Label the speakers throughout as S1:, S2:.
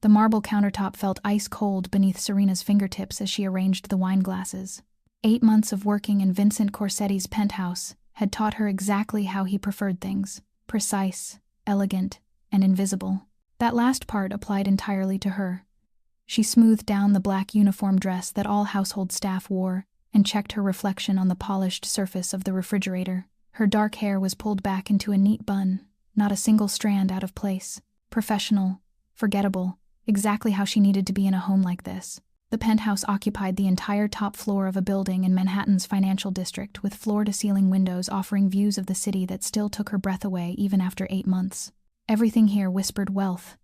S1: The marble countertop felt ice-cold beneath Serena's fingertips as she arranged the wine glasses. 8 months of working in Vincent Corsetti's penthouse had taught her exactly how he preferred things: precise, elegant, and invisible. That last part applied entirely to her. She smoothed down the black uniform dress that all household staff wore and checked her reflection on the polished surface of the refrigerator. Her dark hair was pulled back into a neat bun, not a single strand out of place. Professional, forgettable, exactly how she needed to be in a home like this. The penthouse occupied the entire top floor of a building in Manhattan's financial district, with floor-to-ceiling windows offering views of the city that still took her breath away even after 8 months. Everything here whispered wealth.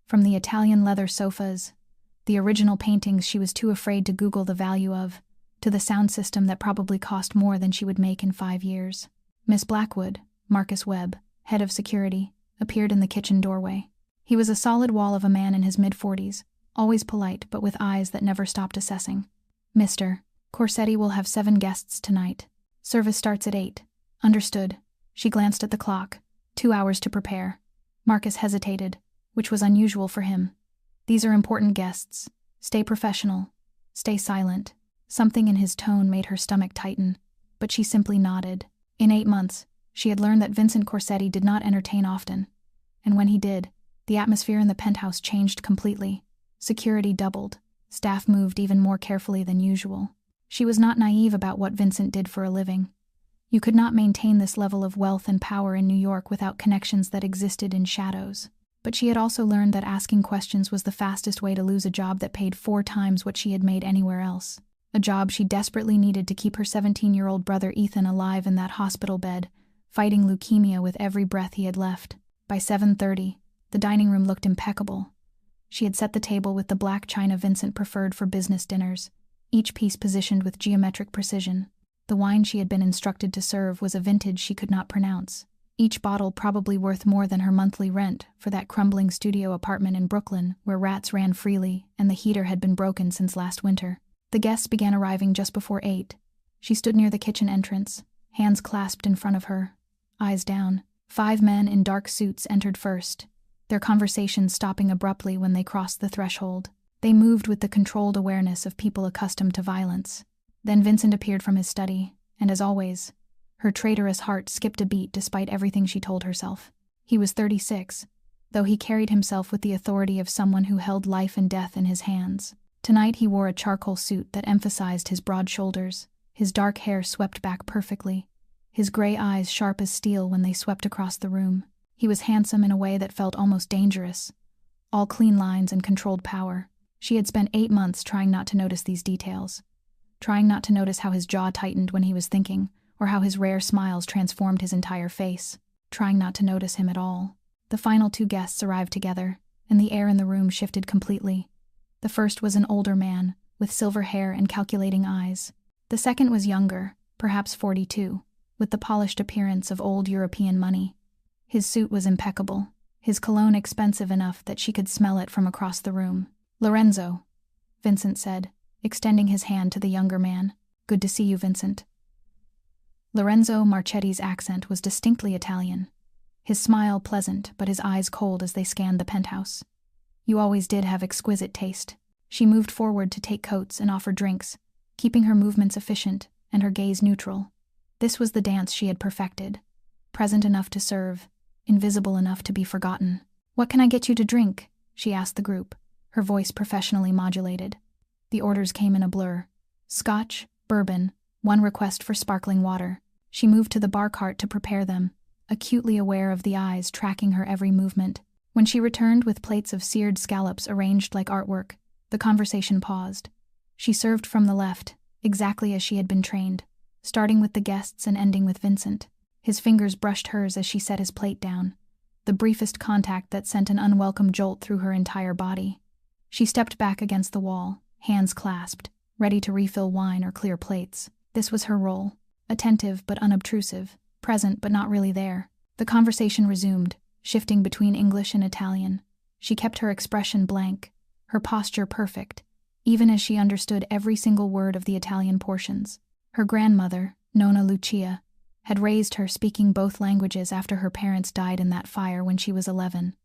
S1: From the Italian leather sofas, the original paintings she was too afraid to Google the value of, to the sound system that probably cost more than she would make in 5 years. Miss Blackwood, Marcus Webb, head of security, appeared in the kitchen doorway. He was a solid wall of a man in his mid-40s, always polite but with eyes that never stopped assessing. "Mr. Corsetti will have 7 guests tonight. Service starts at 8. Understood." She glanced at the clock. 2 hours to prepare. Marcus hesitated, which was unusual for him. "These are important guests. Stay professional. Stay silent." Something in his tone made her stomach tighten, but she simply nodded. In 8 months, she had learned that Vincent Corsetti did not entertain often. And when he did, the atmosphere in the penthouse changed completely. Security doubled. Staff moved even more carefully than usual. She was not naive about what Vincent did for a living. You could not maintain this level of wealth and power in New York without connections that existed in shadows. But she had also learned that asking questions was the fastest way to lose a job that paid 4 times what she had made anywhere else. A job she desperately needed to keep her 17-year-old brother Ethan alive in that hospital bed, fighting leukemia with every breath he had left. By 7:30, the dining room looked impeccable. She had set the table with the black china Vincent preferred for business dinners, each piece positioned with geometric precision. The wine she had been instructed to serve was a vintage she could not pronounce, each bottle probably worth more than her monthly rent for that crumbling studio apartment in Brooklyn where rats ran freely and the heater had been broken since last winter. The guests began arriving just before 8. She stood near the kitchen entrance, hands clasped in front of her, eyes down. 5 men in dark suits entered first, their conversation stopping abruptly when they crossed the threshold. They moved with the controlled awareness of people accustomed to violence. Then Vincent appeared from his study, and as always, her traitorous heart skipped a beat despite everything she told herself. He was 36, though he carried himself with the authority of someone who held life and death in his hands. Tonight he wore a charcoal suit that emphasized his broad shoulders, his dark hair swept back perfectly, his gray eyes sharp as steel when they swept across the room. He was handsome in a way that felt almost dangerous, all clean lines and controlled power. She had spent 8 months trying not to notice these details, trying not to notice how his jaw tightened when he was thinking, or how his rare smiles transformed his entire face, trying not to notice him at all. The final 2 guests arrived together, and the air in the room shifted completely. The first was an older man, with silver hair and calculating eyes. The second was younger, perhaps 42, with the polished appearance of old European money. His suit was impeccable, his cologne expensive enough that she could smell it from across the room. "Lorenzo," Vincent said, extending his hand to the younger man. "Good to see you, Vincent." Lorenzo Marchetti's accent was distinctly Italian, his smile pleasant but his eyes cold as they scanned the penthouse. "You always did have exquisite taste." She moved forward to take coats and offer drinks, keeping her movements efficient and her gaze neutral. This was the dance she had perfected, present enough to serve, invisible enough to be forgotten. "What can I get you to drink?" she asked the group, her voice professionally modulated. The orders came in a blur. Scotch, bourbon, 1 request for sparkling water. She moved to the bar cart to prepare them, acutely aware of the eyes tracking her every movement. When she returned with plates of seared scallops arranged like artwork, the conversation paused. She served from the left, exactly as she had been trained, starting with the guests and ending with Vincent. His fingers brushed hers as she set his plate down, the briefest contact that sent an unwelcome jolt through her entire body. She stepped back against the wall, hands clasped, ready to refill wine or clear plates. This was her role, attentive but unobtrusive, present but not really there. The conversation resumed, shifting between English and Italian. She kept her expression blank, her posture perfect, even as she understood every single word of the Italian portions. Her grandmother, Nonna Lucia, had raised her speaking both languages after her parents died in that fire when she was 11.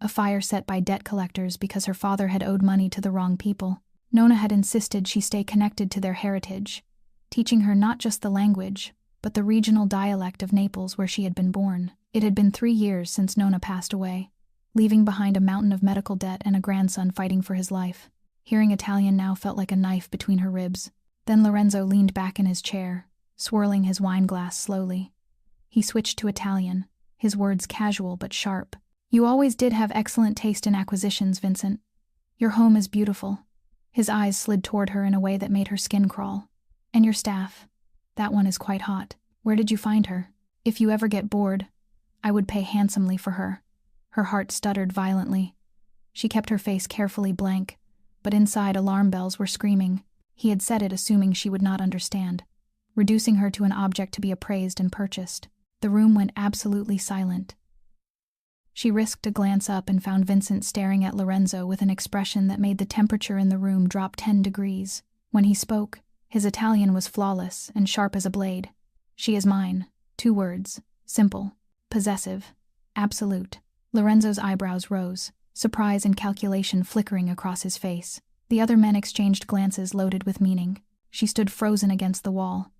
S1: a fire set by debt collectors because her father had owed money to the wrong people. Nona had insisted she stay connected to their heritage, teaching her not just the language, but the regional dialect of Naples where she had been born. It had been 3 years since Nona passed away, leaving behind a mountain of medical debt and a grandson fighting for his life. Hearing Italian now felt like a knife between her ribs. Then Lorenzo leaned back in his chair, swirling his wine glass slowly. He switched to Italian, his words casual but sharp. "You always did have excellent taste in acquisitions, Vincent. Your home is beautiful." His eyes slid toward her in a way that made her skin crawl. "And your staff. That one is quite hot. Where did you find her? If you ever get bored, I would pay handsomely for her." Her heart stuttered violently. She kept her face carefully blank, but inside alarm bells were screaming. He had said it assuming she would not understand, reducing her to an object to be appraised and purchased. The room went absolutely silent. She risked a glance up and found Vincent staring at Lorenzo with an expression that made the temperature in the room drop 10 degrees. When he spoke, his Italian was flawless and sharp as a blade. "She is mine." 2 words. Simple. Possessive. Absolute. Lorenzo's eyebrows rose, surprise and calculation flickering across his face. The other men exchanged glances loaded with meaning. She stood frozen against the wall,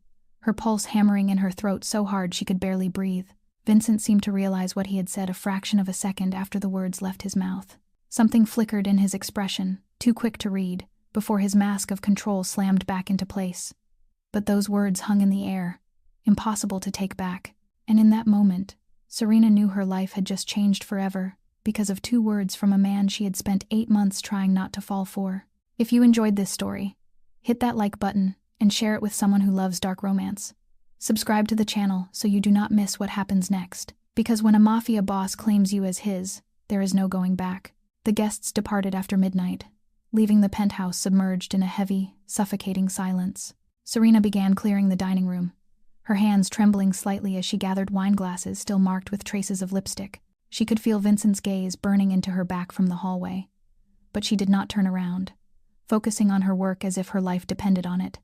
S1: her pulse hammering in her throat so hard she could barely breathe. Vincent seemed to realize what he had said a fraction of a second after the words left his mouth. Something flickered in his expression, too quick to read, before his mask of control slammed back into place. But those words hung in the air, impossible to take back. And in that moment, Serena knew her life had just changed forever, because of 2 words from a man she had spent 8 months trying not to fall for. If you enjoyed this story, hit that like button and share it with someone who loves dark romance. Subscribe to the channel so you do not miss what happens next, because when a mafia boss claims you as his, there is no going back. The guests departed after midnight, leaving the penthouse submerged in a heavy, suffocating silence. Serena began clearing the dining room, her hands trembling slightly as she gathered wine glasses still marked with traces of lipstick. She could feel Vincent's gaze burning into her back from the hallway, but she did not turn around, focusing on her work as if her life depended on it.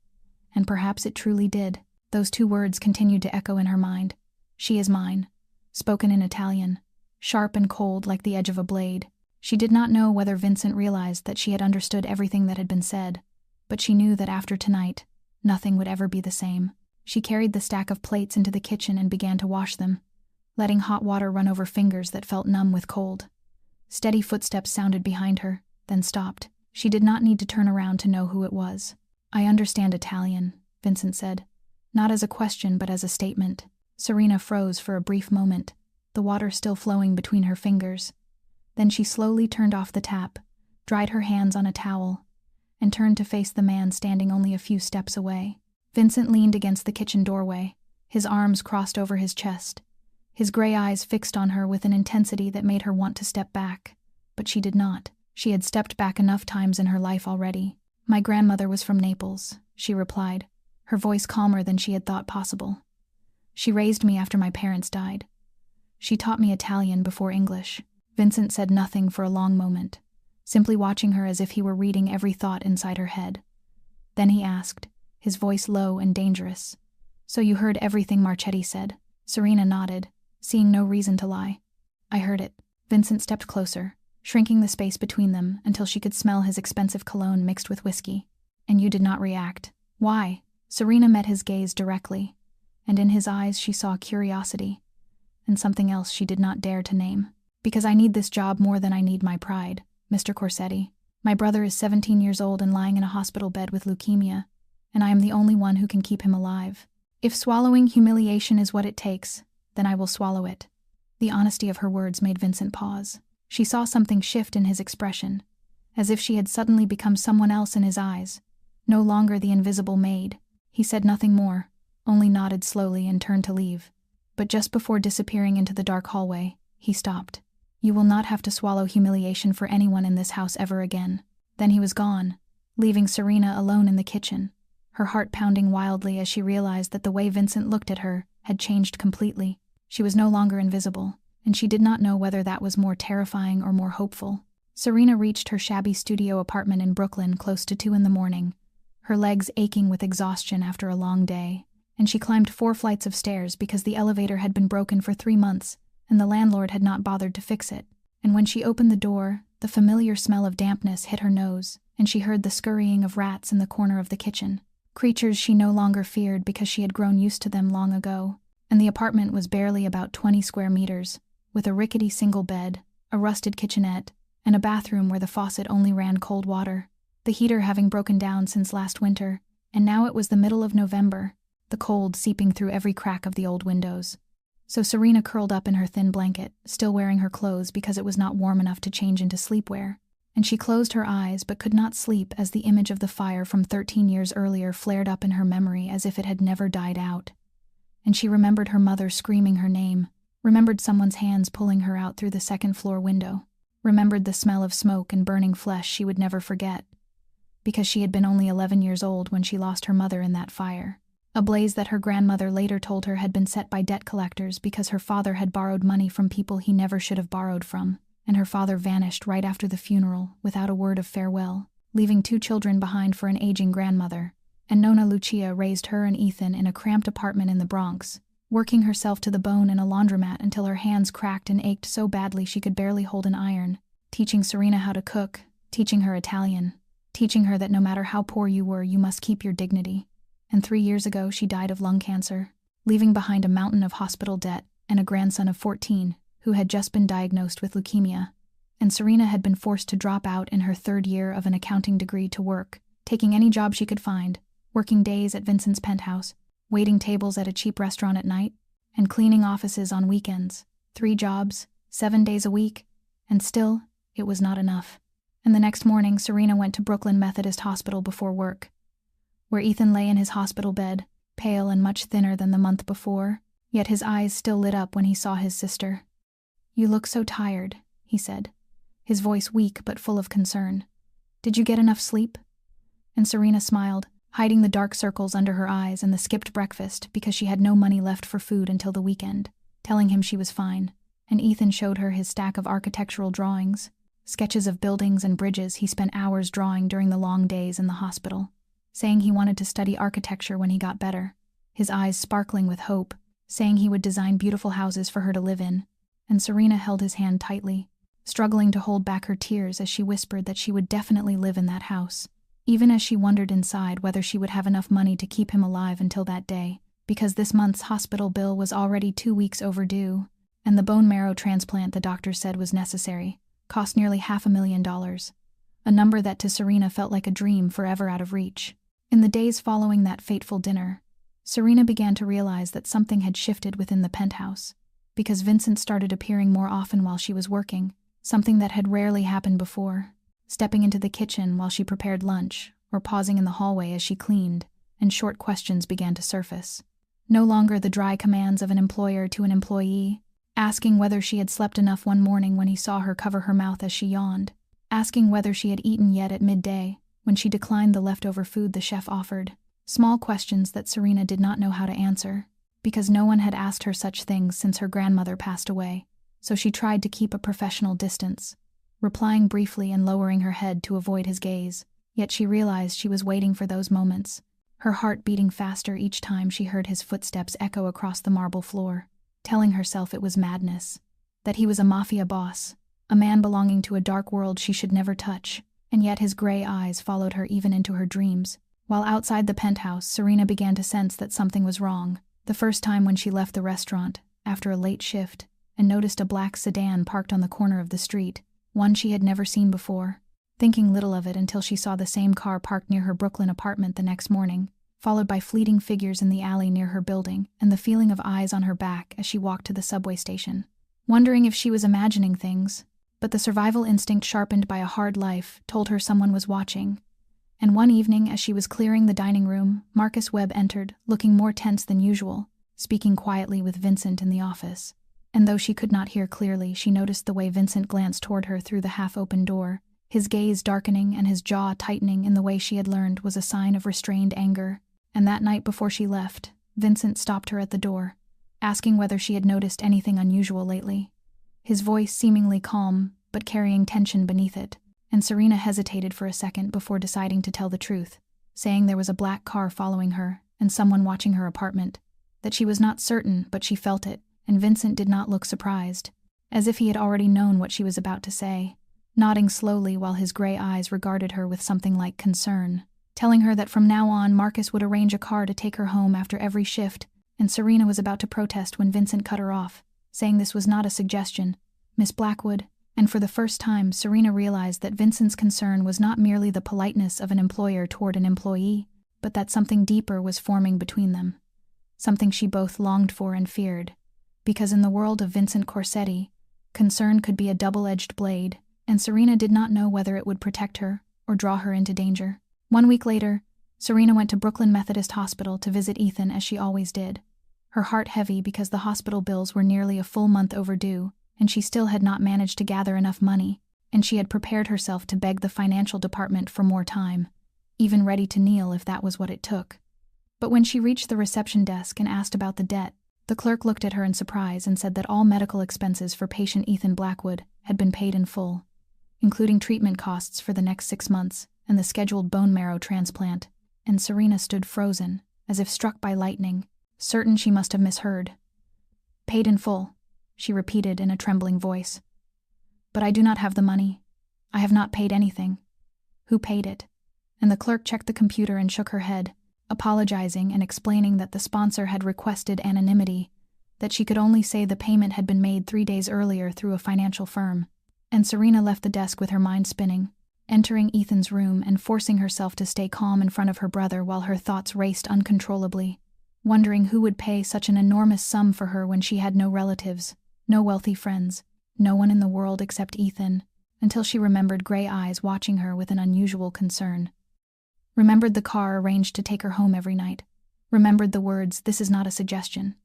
S1: And perhaps it truly did. Those 2 words continued to echo in her mind. "She is mine," spoken in Italian, sharp and cold like the edge of a blade. She did not know whether Vincent realized that she had understood everything that had been said, but she knew that after tonight, nothing would ever be the same. She carried the stack of plates into the kitchen and began to wash them, letting hot water run over fingers that felt numb with cold. Steady footsteps sounded behind her, then stopped. She did not need to turn around to know who it was. "I understand Italian," Vincent said, not as a question but as a statement. Serena froze for a brief moment, the water still flowing between her fingers. Then she slowly turned off the tap, dried her hands on a towel, and turned to face the man standing only a few steps away. Vincent leaned against the kitchen doorway, his arms crossed over his chest, his gray eyes fixed on her with an intensity that made her want to step back. But she did not. She had stepped back enough times in her life already. "My grandmother was from Naples," she replied, her voice calmer than she had thought possible. "She raised me after my parents died. She taught me Italian before English." Vincent said nothing for a long moment, simply watching her as if he were reading every thought inside her head. Then he asked, his voice low and dangerous, "So you heard everything Marchetti said?" Serena nodded, seeing no reason to lie. "I heard it." Vincent stepped closer, shrinking the space between them until she could smell his expensive cologne mixed with whiskey. "And you did not react. Why?" Serena met his gaze directly, and in his eyes she saw curiosity, and something else she did not dare to name. "Because I need this job more than I need my pride, Mr. Corsetti. My brother is 17 years old and lying in a hospital bed with leukemia, and I am the only one who can keep him alive. If swallowing humiliation is what it takes, then I will swallow it." The honesty of her words made Vincent pause. She saw something shift in his expression, as if she had suddenly become someone else in his eyes, no longer the invisible maid. He said nothing more, only nodded slowly and turned to leave. But just before disappearing into the dark hallway, he stopped. "You will not have to swallow humiliation for anyone in this house ever again." Then he was gone, leaving Serena alone in the kitchen, her heart pounding wildly as she realized that the way Vincent looked at her had changed completely. She was no longer invisible, and she did not know whether that was more terrifying or more hopeful. Serena reached her shabby studio apartment in Brooklyn close to 2 a.m, her legs aching with exhaustion after a long day, and she climbed 4 flights of stairs because the elevator had been broken for 3 months and the landlord had not bothered to fix it. And when she opened the door, the familiar smell of dampness hit her nose, and she heard the scurrying of rats in the corner of the kitchen. Creatures she no longer feared because she had grown used to them long ago. And the apartment was barely about 20 square meters, with a rickety single bed, a rusted kitchenette, and a bathroom where the faucet only ran cold water, the heater having broken down since last winter, and now it was the middle of November, the cold seeping through every crack of the old windows. So Serena curled up in her thin blanket, still wearing her clothes because it was not warm enough to change into sleepwear, and she closed her eyes but could not sleep as the image of the fire from 13 years earlier flared up in her memory as if it had never died out. And she remembered her mother screaming her name, remembered someone's hands pulling her out through the second-floor window, remembered the smell of smoke and burning flesh she would never forget, because she had been only 11 years old when she lost her mother in that fire. A blaze that her grandmother later told her had been set by debt collectors because her father had borrowed money from people he never should have borrowed from, and her father vanished right after the funeral without a word of farewell, leaving 2 children behind for an aging grandmother. And Nona Lucia raised her and Ethan in a cramped apartment in the Bronx, working herself to the bone in a laundromat until her hands cracked and ached so badly she could barely hold an iron, teaching Serena how to cook, teaching her Italian, teaching her that no matter how poor you were, you must keep your dignity. And 3 years ago she died of lung cancer, leaving behind a mountain of hospital debt and a grandson of 14 who had just been diagnosed with leukemia. And Serena had been forced to drop out in her 3rd year of an accounting degree to work, taking any job she could find, working days at Vincent's penthouse, waiting tables at a cheap restaurant at night, and cleaning offices on weekends. 3 jobs, 7 days a week, and still, it was not enough. And the next morning, Serena went to Brooklyn Methodist Hospital before work, where Ethan lay in his hospital bed, pale and much thinner than the month before, yet his eyes still lit up when he saw his sister. "You look so tired," he said, his voice weak but full of concern. "Did you get enough sleep?" And Serena smiled, hiding the dark circles under her eyes and the skipped breakfast because she had no money left for food until the weekend, telling him she was fine. And Ethan showed her his stack of architectural drawings, sketches of buildings and bridges he spent hours drawing during the long days in the hospital, saying he wanted to study architecture when he got better, his eyes sparkling with hope, saying he would design beautiful houses for her to live in. And Serena held his hand tightly, struggling to hold back her tears as she whispered that she would definitely live in that house, even as she wondered inside whether she would have enough money to keep him alive until that day, because this month's hospital bill was already 2 weeks overdue, and the bone marrow transplant the doctor said was necessary cost nearly $500,000, a number that to Serena felt like a dream forever out of reach. In the days following that fateful dinner, Serena began to realize that something had shifted within the penthouse, because Vincent started appearing more often while she was working, something that had rarely happened before, stepping into the kitchen while she prepared lunch, or pausing in the hallway as she cleaned, and short questions began to surface. No longer the dry commands of an employer to an employee, asking whether she had slept enough one morning when he saw her cover her mouth as she yawned, asking whether she had eaten yet at midday when she declined the leftover food the chef offered. Small questions that Serena did not know how to answer, because no one had asked her such things since her grandmother passed away, so she tried to keep a professional distance, replying briefly and lowering her head to avoid his gaze. Yet she realized she was waiting for those moments, her heart beating faster each time she heard his footsteps echo across the marble floor, telling herself it was madness, that he was a mafia boss, a man belonging to a dark world she should never touch, and yet his gray eyes followed her even into her dreams. While outside the penthouse, Serena began to sense that something was wrong, the first time when she left the restaurant, after a late shift, and noticed a black sedan parked on the corner of the street, one she had never seen before, thinking little of it until she saw the same car parked near her Brooklyn apartment the next morning, followed by fleeting figures in the alley near her building, and the feeling of eyes on her back as she walked to the subway station, wondering if she was imagining things. But the survival instinct sharpened by a hard life told her someone was watching. And one evening, as she was clearing the dining room, Marcus Webb entered, looking more tense than usual, speaking quietly with Vincent in the office. And though she could not hear clearly, she noticed the way Vincent glanced toward her through the half-open door, his gaze darkening and his jaw tightening in the way she had learned was a sign of restrained anger. And that night before she left, Vincent stopped her at the door, asking whether she had noticed anything unusual lately, his voice seemingly calm, but carrying tension beneath it. And Serena hesitated for a second before deciding to tell the truth, saying there was a black car following her and someone watching her apartment, that she was not certain, but she felt it, and Vincent did not look surprised. as if he had already known what she was about to say, nodding slowly while his gray eyes regarded her with something like concern, telling her that from now on Marcus would arrange a car to take her home after every shift, and Serena was about to protest when Vincent cut her off, saying this was not a suggestion, Miss Blackwood, and for the first time Serena realized that Vincent's concern was not merely the politeness of an employer toward an employee, but that something deeper was forming between them, something she both longed for and feared, because in the world of Vincent Corsetti, concern could be a double-edged blade, and Serena did not know whether it would protect her or draw her into danger. 1 week later, Serena went to Brooklyn Methodist Hospital to visit Ethan as she always did, her heart heavy because the hospital bills were nearly a full month overdue, and she still had not managed to gather enough money, and she had prepared herself to beg the financial department for more time, even ready to kneel if that was what it took. But when she reached the reception desk and asked about the debt, the clerk looked at her in surprise and said that all medical expenses for patient Ethan Blackwood had been paid in full, including treatment costs for the next 6 months and the scheduled bone marrow transplant, and Serena stood frozen, as if struck by lightning, certain she must have misheard. "Paid in full," she repeated in a trembling voice. "But I do not have the money. I have not paid anything. Who paid it?" And the clerk checked the computer and shook her head, apologizing and explaining that the sponsor had requested anonymity, that she could only say the payment had been made 3 days earlier through a financial firm. And Serena left the desk with her mind spinning, entering Ethan's room and forcing herself to stay calm in front of her brother while her thoughts raced uncontrollably, wondering who would pay such an enormous sum for her when she had no relatives, no wealthy friends, no one in the world except Ethan, until she remembered gray eyes watching her with an unusual concern. Remembered the car arranged to take her home every night. Remembered the words, "This is not a suggestion."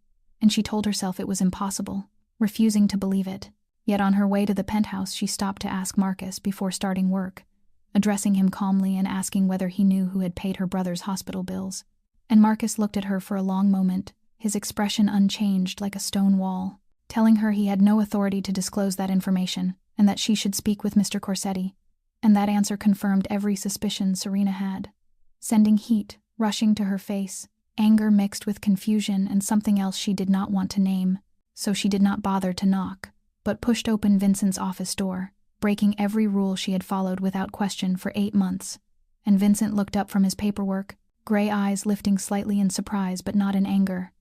S1: And she told herself it was impossible, refusing to believe it. Yet on her way to the penthouse she stopped to ask Marcus before starting work, addressing him calmly and asking whether he knew who had paid her brother's hospital bills. And Marcus looked at her for a long moment, his expression unchanged like a stone wall, telling her he had no authority to disclose that information, and that she should speak with Mr. Corsetti. And that answer confirmed every suspicion Serena had, sending heat rushing to her face, anger mixed with confusion and something else she did not want to name, so she did not bother to knock, but pushed open Vincent's office door, breaking every rule she had followed without question for 8 months. And Vincent looked up from his paperwork, gray eyes lifting slightly in surprise but not in anger,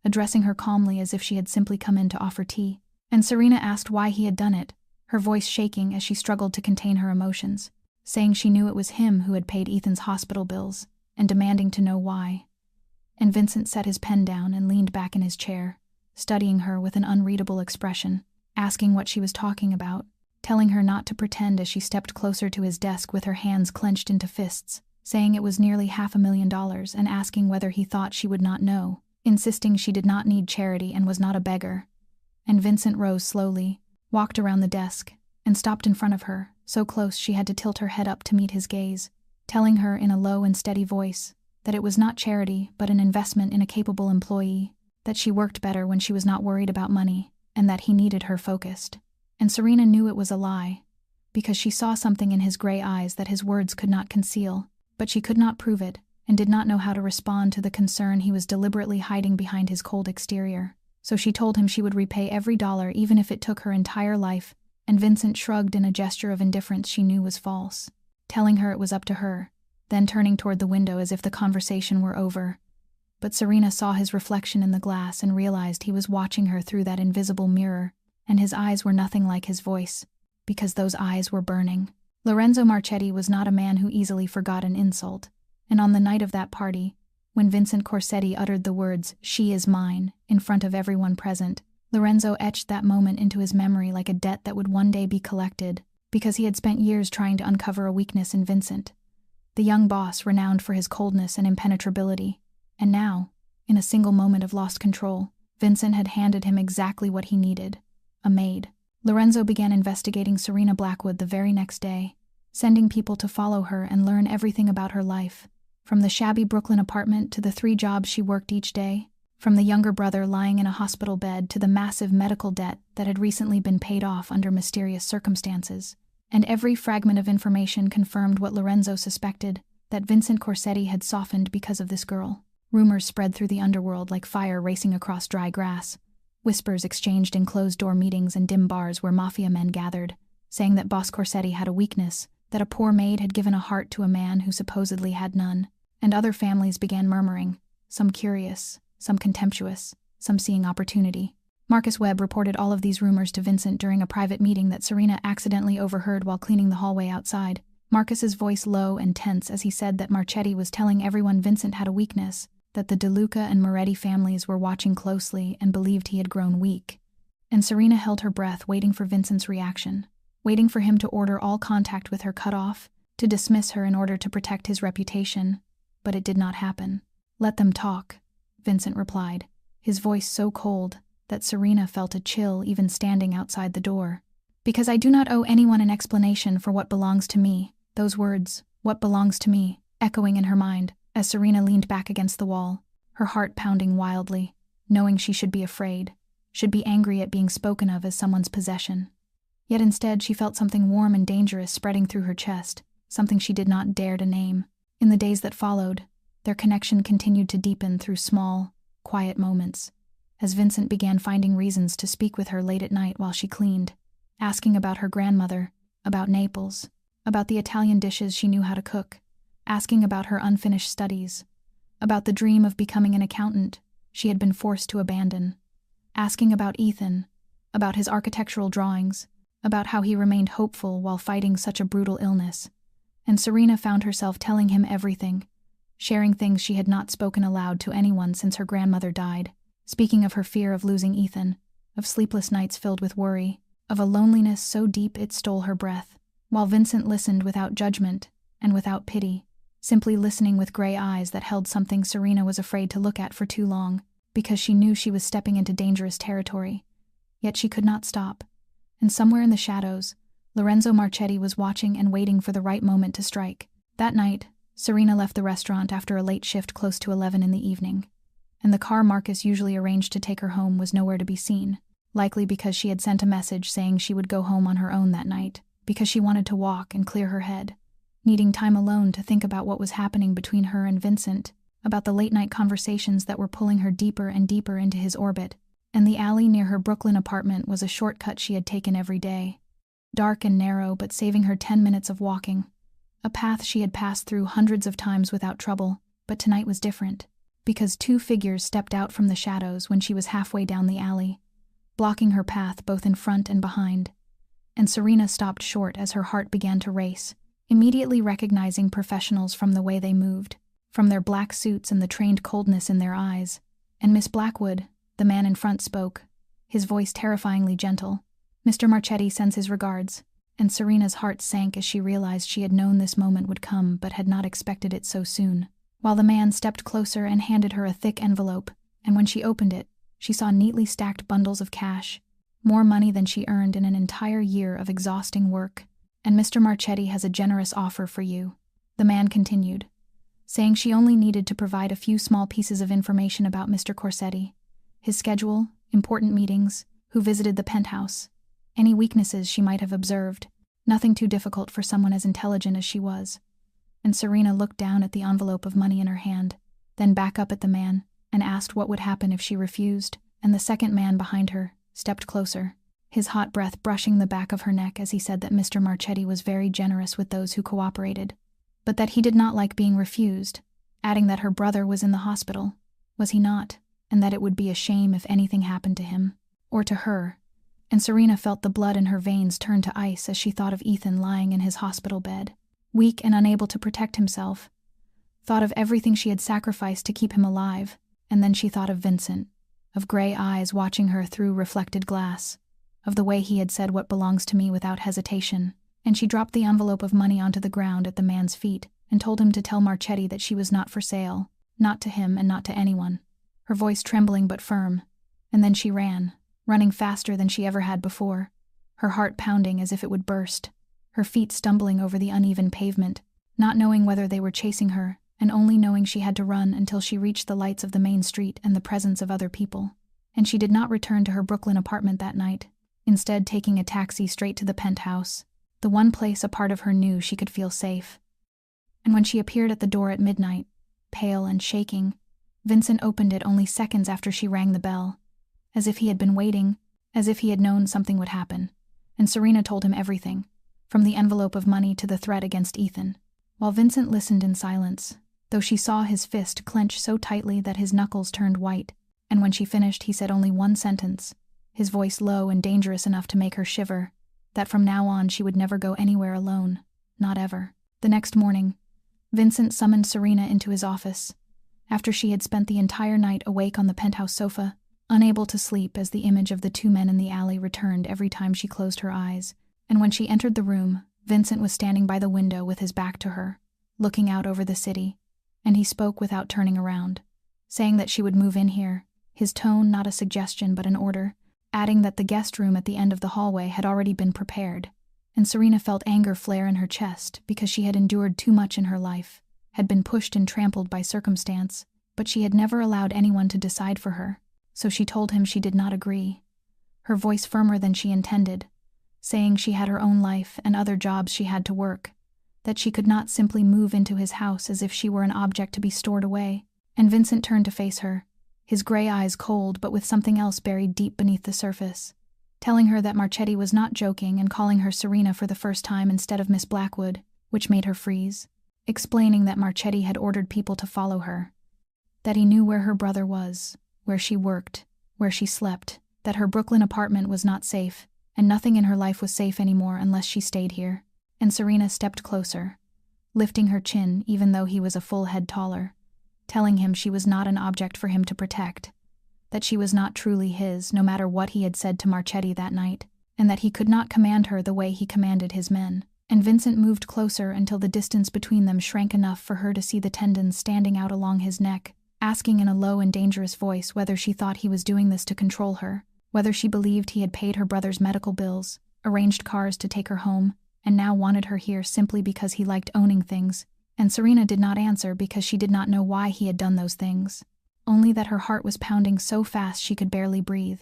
S1: addressing her calmly as if she had simply come in to offer tea. And Serena asked why he had done it, her voice shaking as she struggled to contain her emotions, saying she knew it was him who had paid Ethan's hospital bills, and demanding to know why. And Vincent set his pen down and leaned back in his chair, studying her with an unreadable expression, asking what she was talking about, telling her not to pretend as she stepped closer to his desk with her hands clenched into fists, saying it was nearly $500,000 and asking whether he thought she would not know, insisting she did not need charity and was not a beggar. And Vincent rose slowly, walked around the desk, and stopped in front of her, so close she had to tilt her head up to meet his gaze, telling her in a low and steady voice that it was not charity but an investment in a capable employee, that she worked better when she was not worried about money, and that he needed her focused. And Serena knew it was a lie, because she saw something in his gray eyes that his words could not conceal, but she could not prove it, and did not know how to respond to the concern he was deliberately hiding behind his cold exterior. So she told him she would repay every dollar even if it took her entire life, and Vincent shrugged in a gesture of indifference she knew was false, telling her it was up to her, then turning toward the window as if the conversation were over. But Serena saw his reflection in the glass and realized he was watching her through that invisible mirror, and his eyes were nothing like his voice, because those eyes were burning. Lorenzo Marchetti was not a man who easily forgot an insult, and on the night of that party, when Vincent Corsetti uttered the words, "She is mine," in front of everyone present, Lorenzo etched that moment into his memory like a debt that would one day be collected, because he had spent years trying to uncover a weakness in Vincent, the young boss renowned for his coldness and impenetrability. And now, in a single moment of lost control, Vincent had handed him exactly what he needed, a maid. Lorenzo began investigating Serena Blackwood the very next day, sending people to follow her and learn everything about her life, from the shabby Brooklyn apartment to the 3 jobs she worked each day, from the younger brother lying in a hospital bed to the massive medical debt that had recently been paid off under mysterious circumstances. And every fragment of information confirmed what Lorenzo suspected, that Vincent Corsetti had softened because of this girl. Rumors spread through the underworld like fire racing across dry grass. Whispers exchanged in closed-door meetings and dim bars where Mafia men gathered, saying that Boss Corsetti had a weakness, that a poor maid had given a heart to a man who supposedly had none, and other families began murmuring, some curious, some contemptuous, some seeing opportunity. Marcus Webb reported all of these rumors to Vincent during a private meeting that Serena accidentally overheard while cleaning the hallway outside. Marcus's voice low and tense as he said that Marchetti was telling everyone Vincent had a weakness, that the De Luca and Moretti families were watching closely and believed he had grown weak. And Serena held her breath, waiting for Vincent's reaction, waiting for him to order all contact with her cut off, to dismiss her in order to protect his reputation. But it did not happen. "Let them talk," Vincent replied, his voice so cold that Serena felt a chill even standing outside the door. "Because I do not owe anyone an explanation for what belongs to me." Those words, "what belongs to me," echoing in her mind as Serena leaned back against the wall, her heart pounding wildly, knowing she should be afraid, should be angry at being spoken of as someone's possession. Yet instead she felt something warm and dangerous spreading through her chest, something she did not dare to name. In the days that followed, their connection continued to deepen through small, quiet moments, as Vincent began finding reasons to speak with her late at night while she cleaned, asking about her grandmother, about Naples, about the Italian dishes she knew how to cook, asking about her unfinished studies, about the dream of becoming an accountant she had been forced to abandon, asking about Ethan, about his architectural drawings, about how he remained hopeful while fighting such a brutal illness. And Serena found herself telling him everything, sharing things she had not spoken aloud to anyone since her grandmother died, speaking of her fear of losing Ethan, of sleepless nights filled with worry, of a loneliness so deep it stole her breath, while Vincent listened without judgment and without pity, simply listening with gray eyes that held something Serena was afraid to look at for too long, because she knew she was stepping into dangerous territory. Yet she could not stop. And somewhere in the shadows, Lorenzo Marchetti was watching and waiting for the right moment to strike. That night, Serena left the restaurant after a late shift close to 11 in the evening, and the car Marcus usually arranged to take her home was nowhere to be seen, likely because she had sent a message saying she would go home on her own that night, because she wanted to walk and clear her head, needing time alone to think about what was happening between her and Vincent, about the late-night conversations that were pulling her deeper and deeper into his orbit. And the alley near her Brooklyn apartment was a shortcut she had taken every day, dark and narrow but saving her 10 minutes of walking, a path she had passed through hundreds of times without trouble. But tonight was different, because two figures stepped out from the shadows when she was halfway down the alley, blocking her path both in front and behind. And Serena stopped short as her heart began to race, immediately recognizing professionals from the way they moved, from their black suits and the trained coldness in their eyes. And Miss Blackwood, the man in front, spoke, his voice terrifyingly gentle. "Mr. Marchetti sends his regards," and Serena's heart sank as she realized she had known this moment would come but had not expected it so soon. While the man stepped closer and handed her a thick envelope, and when she opened it, she saw neatly stacked bundles of cash, more money than she earned in an entire year of exhausting work. "And Mr. Marchetti has a generous offer for you," the man continued, saying she only needed to provide a few small pieces of information about Mr. Corsetti, his schedule, important meetings, who visited the penthouse, any weaknesses she might have observed, nothing too difficult for someone as intelligent as she was. And Serena looked down at the envelope of money in her hand, then back up at the man, and asked what would happen if she refused, and the second man behind her stepped closer, his hot breath brushing the back of her neck as he said that Mr. Marchetti was very generous with those who cooperated, but that he did not like being refused, adding that her brother was in the hospital, was he not, and that it would be a shame if anything happened to him, or to her. And Serena felt the blood in her veins turn to ice as she thought of Ethan lying in his hospital bed, weak and unable to protect himself, thought of everything she had sacrificed to keep him alive, and then she thought of Vincent, of gray eyes watching her through reflected glass, of the way he had said what belongs to me without hesitation, and she dropped the envelope of money onto the ground at the man's feet and told him to tell Marchetti that she was not for sale, not to him and not to anyone, her voice trembling but firm. And then she ran, running faster than she ever had before, her heart pounding as if it would burst, her feet stumbling over the uneven pavement, not knowing whether they were chasing her, and only knowing she had to run until she reached the lights of the main street and the presence of other people. And she did not return to her Brooklyn apartment that night, instead taking a taxi straight to the penthouse, the one place a part of her knew she could feel safe. And when she appeared at the door at midnight, pale and shaking, Vincent opened it only seconds after she rang the bell, as if he had been waiting, as if he had known something would happen. And Serena told him everything, from the envelope of money to the threat against Ethan. While Vincent listened in silence, though she saw his fist clench so tightly that his knuckles turned white, and when she finished he said only one sentence, his voice low and dangerous enough to make her shiver, that from now on she would never go anywhere alone, not ever. The next morning, Vincent summoned Serena into his office, after she had spent the entire night awake on the penthouse sofa, unable to sleep as the image of the two men in the alley returned every time she closed her eyes. And when she entered the room, Vincent was standing by the window with his back to her, looking out over the city, and he spoke without turning around, saying that she would move in here, his tone not a suggestion but an order, adding that the guest room at the end of the hallway had already been prepared. And Serena felt anger flare in her chest because she had endured too much in her life, had been pushed and trampled by circumstance, but she had never allowed anyone to decide for her, so she told him she did not agree, her voice firmer than she intended, saying she had her own life and other jobs she had to work, that she could not simply move into his house as if she were an object to be stored away. And Vincent turned to face her, his gray eyes cold but with something else buried deep beneath the surface, telling her that Marchetti was not joking and calling her Serena for the first time instead of Miss Blackwood, which made her freeze, explaining that Marchetti had ordered people to follow her, that he knew where her brother was, where she worked, where she slept, that her Brooklyn apartment was not safe, and nothing in her life was safe anymore unless she stayed here. And Serena stepped closer, lifting her chin even though he was a full head taller, telling him she was not an object for him to protect, that she was not truly his no matter what he had said to Marchetti that night, and that he could not command her the way he commanded his men. And Vincent moved closer until the distance between them shrank enough for her to see the tendons standing out along his neck, asking in a low and dangerous voice whether she thought he was doing this to control her, whether she believed he had paid her brother's medical bills, arranged cars to take her home, and now wanted her here simply because he liked owning things. And Serena did not answer because she did not know why he had done those things, only that her heart was pounding so fast she could barely breathe.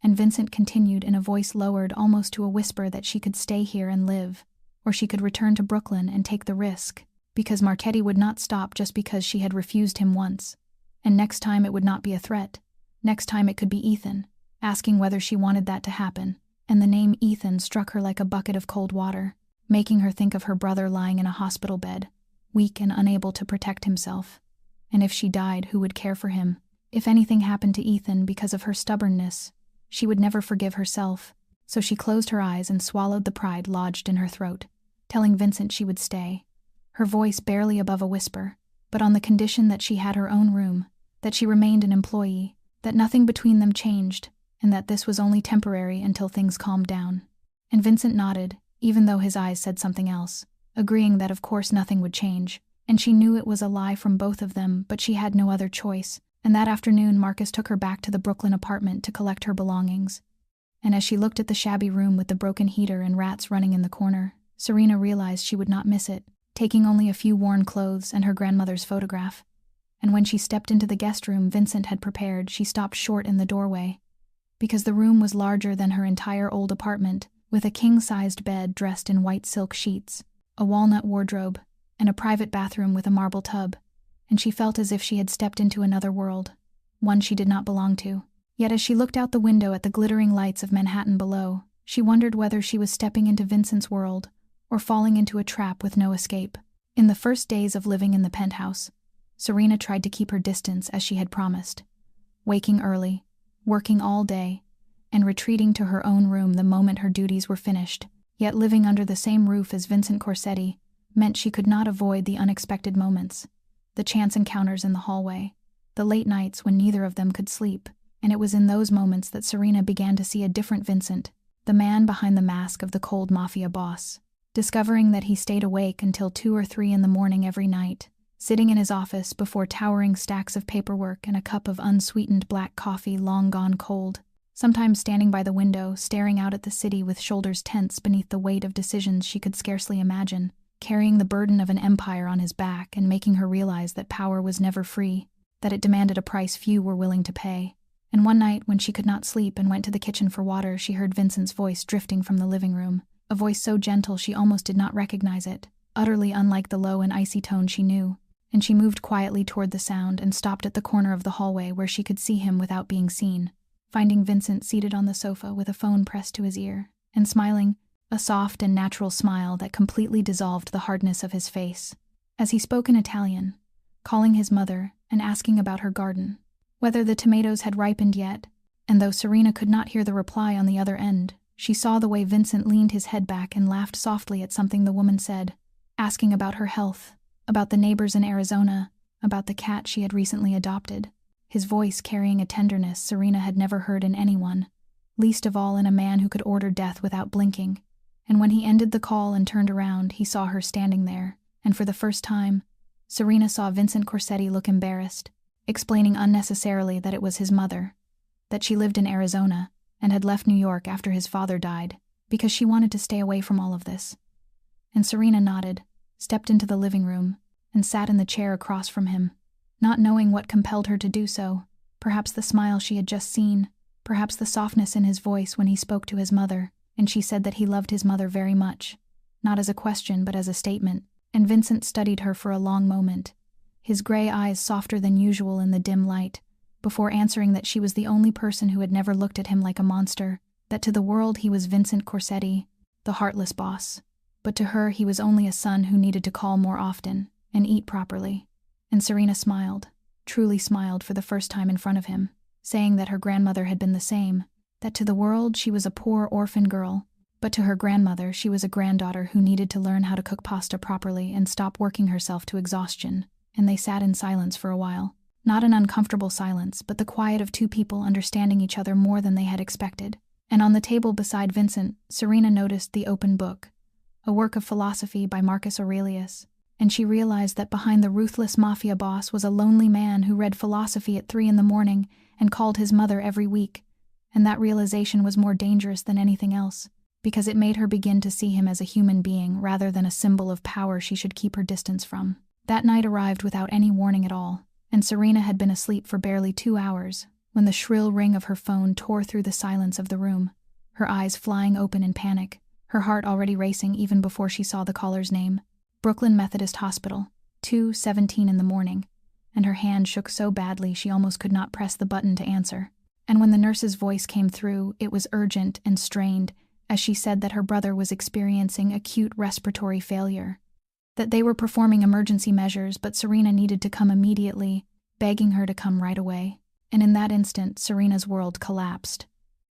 S1: And Vincent continued in a voice lowered almost to a whisper that she could stay here and live, or she could return to Brooklyn and take the risk, because Marchetti would not stop just because she had refused him once. And next time it would not be a threat. Next time it could be Ethan, asking whether she wanted that to happen. And the name Ethan struck her like a bucket of cold water, making her think of her brother lying in a hospital bed, weak and unable to protect himself. And if she died, who would care for him? If anything happened to Ethan because of her stubbornness, she would never forgive herself. So she closed her eyes and swallowed the pride lodged in her throat, telling Vincent she would stay, her voice barely above a whisper, but on the condition that she had her own room, that she remained an employee, that nothing between them changed, and that this was only temporary until things calmed down. And Vincent nodded, even though his eyes said something else, agreeing that of course nothing would change, and she knew it was a lie from both of them, but she had no other choice. And that afternoon Marcus took her back to the Brooklyn apartment to collect her belongings. And as she looked at the shabby room with the broken heater and rats running in the corner, Serena realized she would not miss it, taking only a few worn clothes and her grandmother's photograph. And when she stepped into the guest room Vincent had prepared, she stopped short in the doorway, because the room was larger than her entire old apartment, with a king-sized bed dressed in white silk sheets, a walnut wardrobe, and a private bathroom with a marble tub, and she felt as if she had stepped into another world, one she did not belong to. Yet as she looked out the window at the glittering lights of Manhattan below, she wondered whether she was stepping into Vincent's world or falling into a trap with no escape. In the first days of living in the penthouse, Serena tried to keep her distance as she had promised, waking early, working all day, and retreating to her own room the moment her duties were finished. Yet living under the same roof as Vincent Corsetti meant she could not avoid the unexpected moments, the chance encounters in the hallway, the late nights when neither of them could sleep. And it was in those moments that Serena began to see a different Vincent, the man behind the mask of the cold Mafia boss, discovering that he stayed awake until 2 or 3 in the morning every night, sitting in his office before towering stacks of paperwork and a cup of unsweetened black coffee long gone cold, sometimes standing by the window, staring out at the city with shoulders tense beneath the weight of decisions she could scarcely imagine, carrying the burden of an empire on his back and making her realize that power was never free, that it demanded a price few were willing to pay. And one night, when she could not sleep and went to the kitchen for water, she heard Vincent's voice drifting from the living room, a voice so gentle she almost did not recognize it, utterly unlike the low and icy tone she knew. And she moved quietly toward the sound and stopped at the corner of the hallway where she could see him without being seen. finding Vincent seated on the sofa with a phone pressed to his ear, and smiling, a soft and natural smile that completely dissolved the hardness of his face. As he spoke in Italian, calling his mother and asking about her garden, whether the tomatoes had ripened yet, and though Serena could not hear the reply on the other end, she saw the way Vincent leaned his head back and laughed softly at something the woman said, asking about her health, about the neighbors in Arizona, about the cat she had recently adopted, his voice carrying a tenderness Serena had never heard in anyone, least of all in a man who could order death without blinking. And when he ended the call and turned around, he saw her standing there, and for the first time, Serena saw Vincent Corsetti look embarrassed, explaining unnecessarily that it was his mother, that she lived in Arizona and had left New York after his father died, because she wanted to stay away from all of this. And Serena nodded, stepped into the living room, and sat in the chair across from him, not knowing what compelled her to do so, perhaps the smile she had just seen, perhaps the softness in his voice when he spoke to his mother, and she said that he loved his mother very much, not as a question but as a statement, and Vincent studied her for a long moment, his gray eyes softer than usual in the dim light, before answering that she was the only person who had never looked at him like a monster, that to the world he was Vincent Corsetti, the heartless boss, but to her he was only a son who needed to call more often and eat properly. And Serena smiled, truly smiled for the first time in front of him, saying that her grandmother had been the same, that to the world she was a poor orphan girl, but to her grandmother she was a granddaughter who needed to learn how to cook pasta properly and stop working herself to exhaustion. And they sat in silence for a while. Not an uncomfortable silence, but the quiet of two people understanding each other more than they had expected. And on the table beside Vincent, Serena noticed the open book, a work of philosophy by Marcus Aurelius, and she realized that behind the ruthless mafia boss was a lonely man who read philosophy at 3 a.m. and called his mother every week. And that realization was more dangerous than anything else, because it made her begin to see him as a human being rather than a symbol of power she should keep her distance from. That night arrived without any warning at all, and Serena had been asleep for barely 2 hours when the shrill ring of her phone tore through the silence of the room, her eyes flying open in panic, her heart already racing even before she saw the caller's name. Brooklyn Methodist Hospital, 2:17 in the morning, and her hand shook so badly she almost could not press the button to answer. And when the nurse's voice came through, it was urgent and strained, as she said that her brother was experiencing acute respiratory failure, that they were performing emergency measures, but Serena needed to come immediately, begging her to come right away. And in that instant, Serena's world collapsed,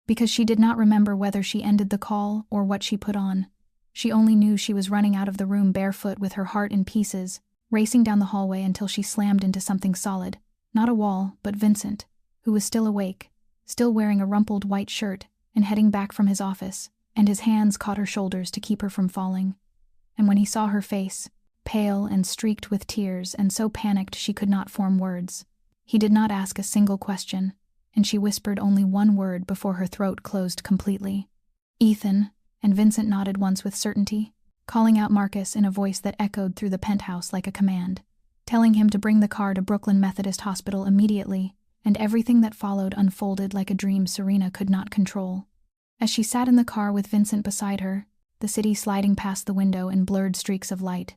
S1: because she did not remember whether she ended the call or what she put on. She only knew she was running out of the room barefoot with her heart in pieces, racing down the hallway until she slammed into something solid, not a wall, but Vincent, who was still awake, still wearing a rumpled white shirt, and heading back from his office, and his hands caught her shoulders to keep her from falling. And when he saw her face, pale and streaked with tears and so panicked she could not form words, he did not ask a single question, and she whispered only one word before her throat closed completely. "Ethan," and Vincent nodded once with certainty, calling out Marcus in a voice that echoed through the penthouse like a command, telling him to bring the car to Brooklyn Methodist Hospital immediately, and everything that followed unfolded like a dream Serena could not control. As she sat in the car with Vincent beside her, the city sliding past the window in blurred streaks of light,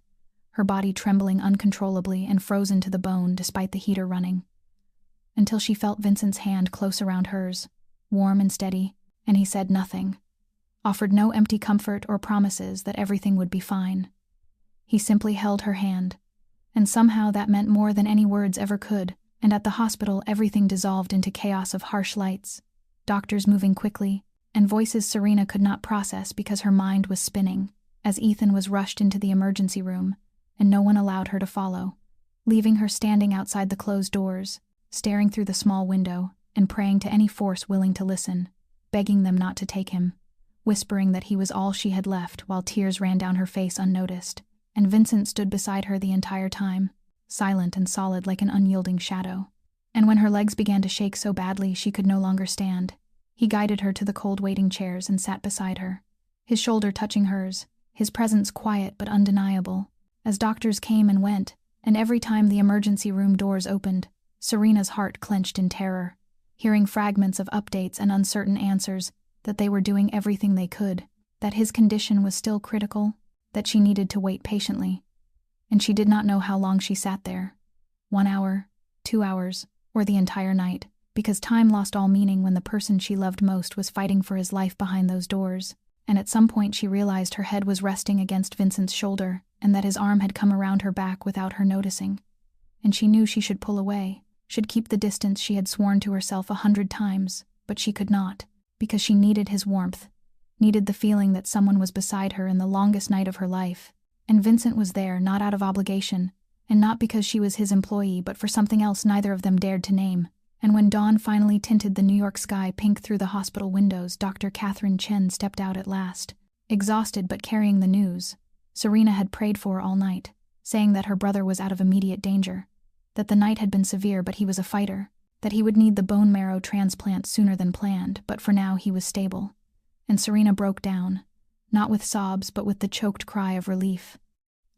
S1: her body trembling uncontrollably and frozen to the bone despite the heater running, until she felt Vincent's hand close around hers, warm and steady, and he said nothing, offered no empty comfort or promises that everything would be fine. He simply held her hand, and somehow that meant more than any words ever could, and at the hospital everything dissolved into chaos of harsh lights, doctors moving quickly, and voices Serena could not process because her mind was spinning, as Ethan was rushed into the emergency room, and no one allowed her to follow, leaving her standing outside the closed doors, staring through the small window, and praying to any force willing to listen, begging them not to take him, whispering that he was all she had left while tears ran down her face unnoticed, and Vincent stood beside her the entire time, silent and solid like an unyielding shadow. And when her legs began to shake so badly she could no longer stand, he guided her to the cold waiting chairs and sat beside her, his shoulder touching hers, his presence quiet but undeniable, as doctors came and went, and every time the emergency room doors opened, Serena's heart clenched in terror, hearing fragments of updates and uncertain answers, that they were doing everything they could, that his condition was still critical, that she needed to wait patiently. And she did not know how long she sat there, 1 hour, 2 hours, or the entire night, because time lost all meaning when the person she loved most was fighting for his life behind those doors, and at some point she realized her head was resting against Vincent's shoulder and that his arm had come around her back without her noticing. And she knew she should pull away, should keep the distance she had sworn to herself 100 times, but she could not, because she needed his warmth, needed the feeling that someone was beside her in the longest night of her life. And Vincent was there, not out of obligation, and not because she was his employee, but for something else neither of them dared to name. And when dawn finally tinted the New York sky pink through the hospital windows, Dr. Catherine Chen stepped out at last, exhausted but carrying the news Serena had prayed for all night, saying that her brother was out of immediate danger, that the night had been severe but he was a fighter, that he would need the bone marrow transplant sooner than planned, but for now he was stable. And Serena broke down, not with sobs but with the choked cry of relief,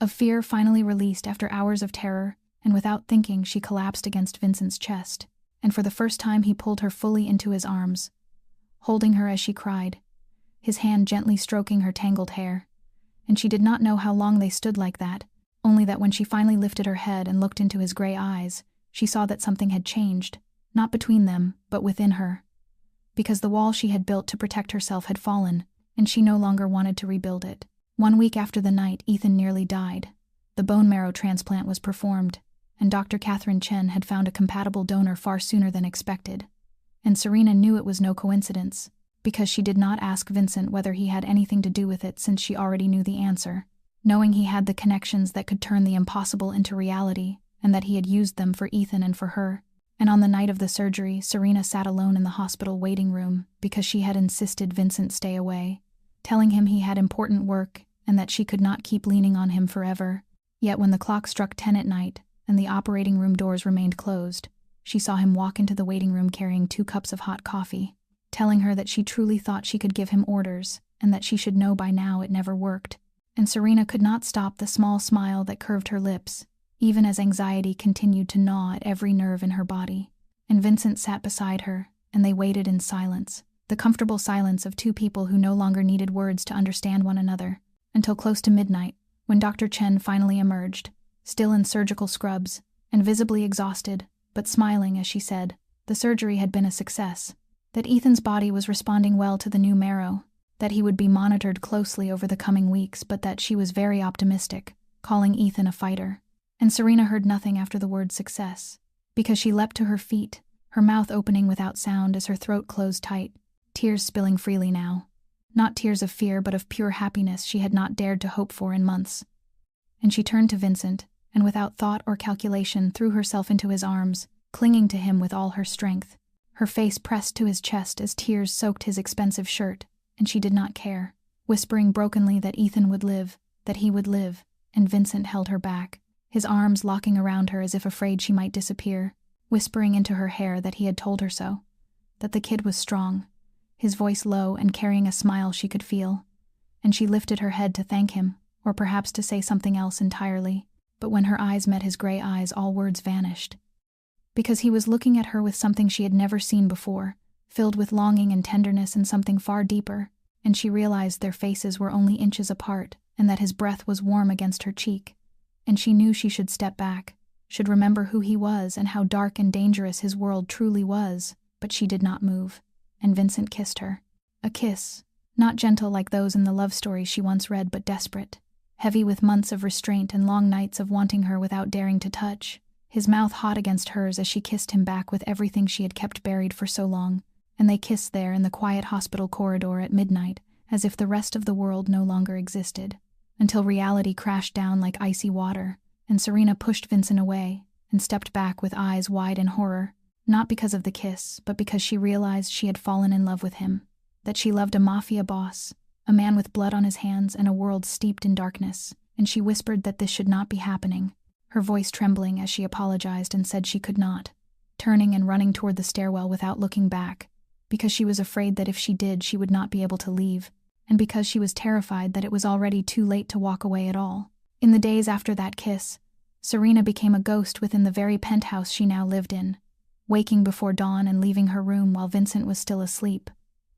S1: of fear finally released after hours of terror, and without thinking she collapsed against Vincent's chest, and for the first time he pulled her fully into his arms, holding her as she cried, his hand gently stroking her tangled hair. And she did not know how long they stood like that, only that when she finally lifted her head and looked into his gray eyes, she saw that something had changed, not between them, but within her. Because the wall she had built to protect herself had fallen, and she no longer wanted to rebuild it. 1 week after the night Ethan nearly died, the bone marrow transplant was performed, and Dr. Catherine Chen had found a compatible donor far sooner than expected. And Serena knew it was no coincidence, because she did not ask Vincent whether he had anything to do with it since she already knew the answer, knowing he had the connections that could turn the impossible into reality, and that he had used them for Ethan and for her. And on the night of the surgery, Serena sat alone in the hospital waiting room because she had insisted Vincent stay away, telling him he had important work and that she could not keep leaning on him forever. Yet when the clock struck 10 at night and the operating room doors remained closed, she saw him walk into the waiting room carrying 2 cups of hot coffee, telling her that she truly thought she could give him orders and that she should know by now it never worked. And Serena could not stop the small smile that curved her lips, even as anxiety continued to gnaw at every nerve in her body. And Vincent sat beside her, and they waited in silence, the comfortable silence of 2 people who no longer needed words to understand one another, until close to midnight, when Dr. Chen finally emerged, still in surgical scrubs, and visibly exhausted, but smiling as she said, the surgery had been a success, that Ethan's body was responding well to the new marrow, that he would be monitored closely over the coming weeks, but that she was very optimistic, calling Ethan a fighter. And Serena heard nothing after the word success, because she leapt to her feet, her mouth opening without sound as her throat closed tight, tears spilling freely now. Not tears of fear, but of pure happiness she had not dared to hope for in months. And she turned to Vincent, and without thought or calculation threw herself into his arms, clinging to him with all her strength, her face pressed to his chest as tears soaked his expensive shirt, and she did not care, whispering brokenly that Ethan would live, that he would live, and Vincent held her back, his arms locking around her as if afraid she might disappear, whispering into her hair that he had told her so, that the kid was strong, his voice low and carrying a smile she could feel. And she lifted her head to thank him, or perhaps to say something else entirely, but when her eyes met his gray eyes all words vanished. Because he was looking at her with something she had never seen before, filled with longing and tenderness and something far deeper, and she realized their faces were only inches apart, and that his breath was warm against her cheek. And she knew she should step back, should remember who he was and how dark and dangerous his world truly was, but she did not move, and Vincent kissed her. A kiss, not gentle like those in the love stories she once read, but desperate, heavy with months of restraint and long nights of wanting her without daring to touch, his mouth hot against hers as she kissed him back with everything she had kept buried for so long, and they kissed there in the quiet hospital corridor at midnight, as if the rest of the world no longer existed, until reality crashed down like icy water, and Serena pushed Vincent away and stepped back with eyes wide in horror, not because of the kiss, but because she realized she had fallen in love with him, that she loved a Mafia boss, a man with blood on his hands and a world steeped in darkness, and she whispered that this should not be happening, her voice trembling as she apologized and said she could not, turning and running toward the stairwell without looking back, because she was afraid that if she did she would not be able to leave, and because she was terrified that it was already too late to walk away at all. In the days after that kiss, Serena became a ghost within the very penthouse she now lived in, waking before dawn and leaving her room while Vincent was still asleep,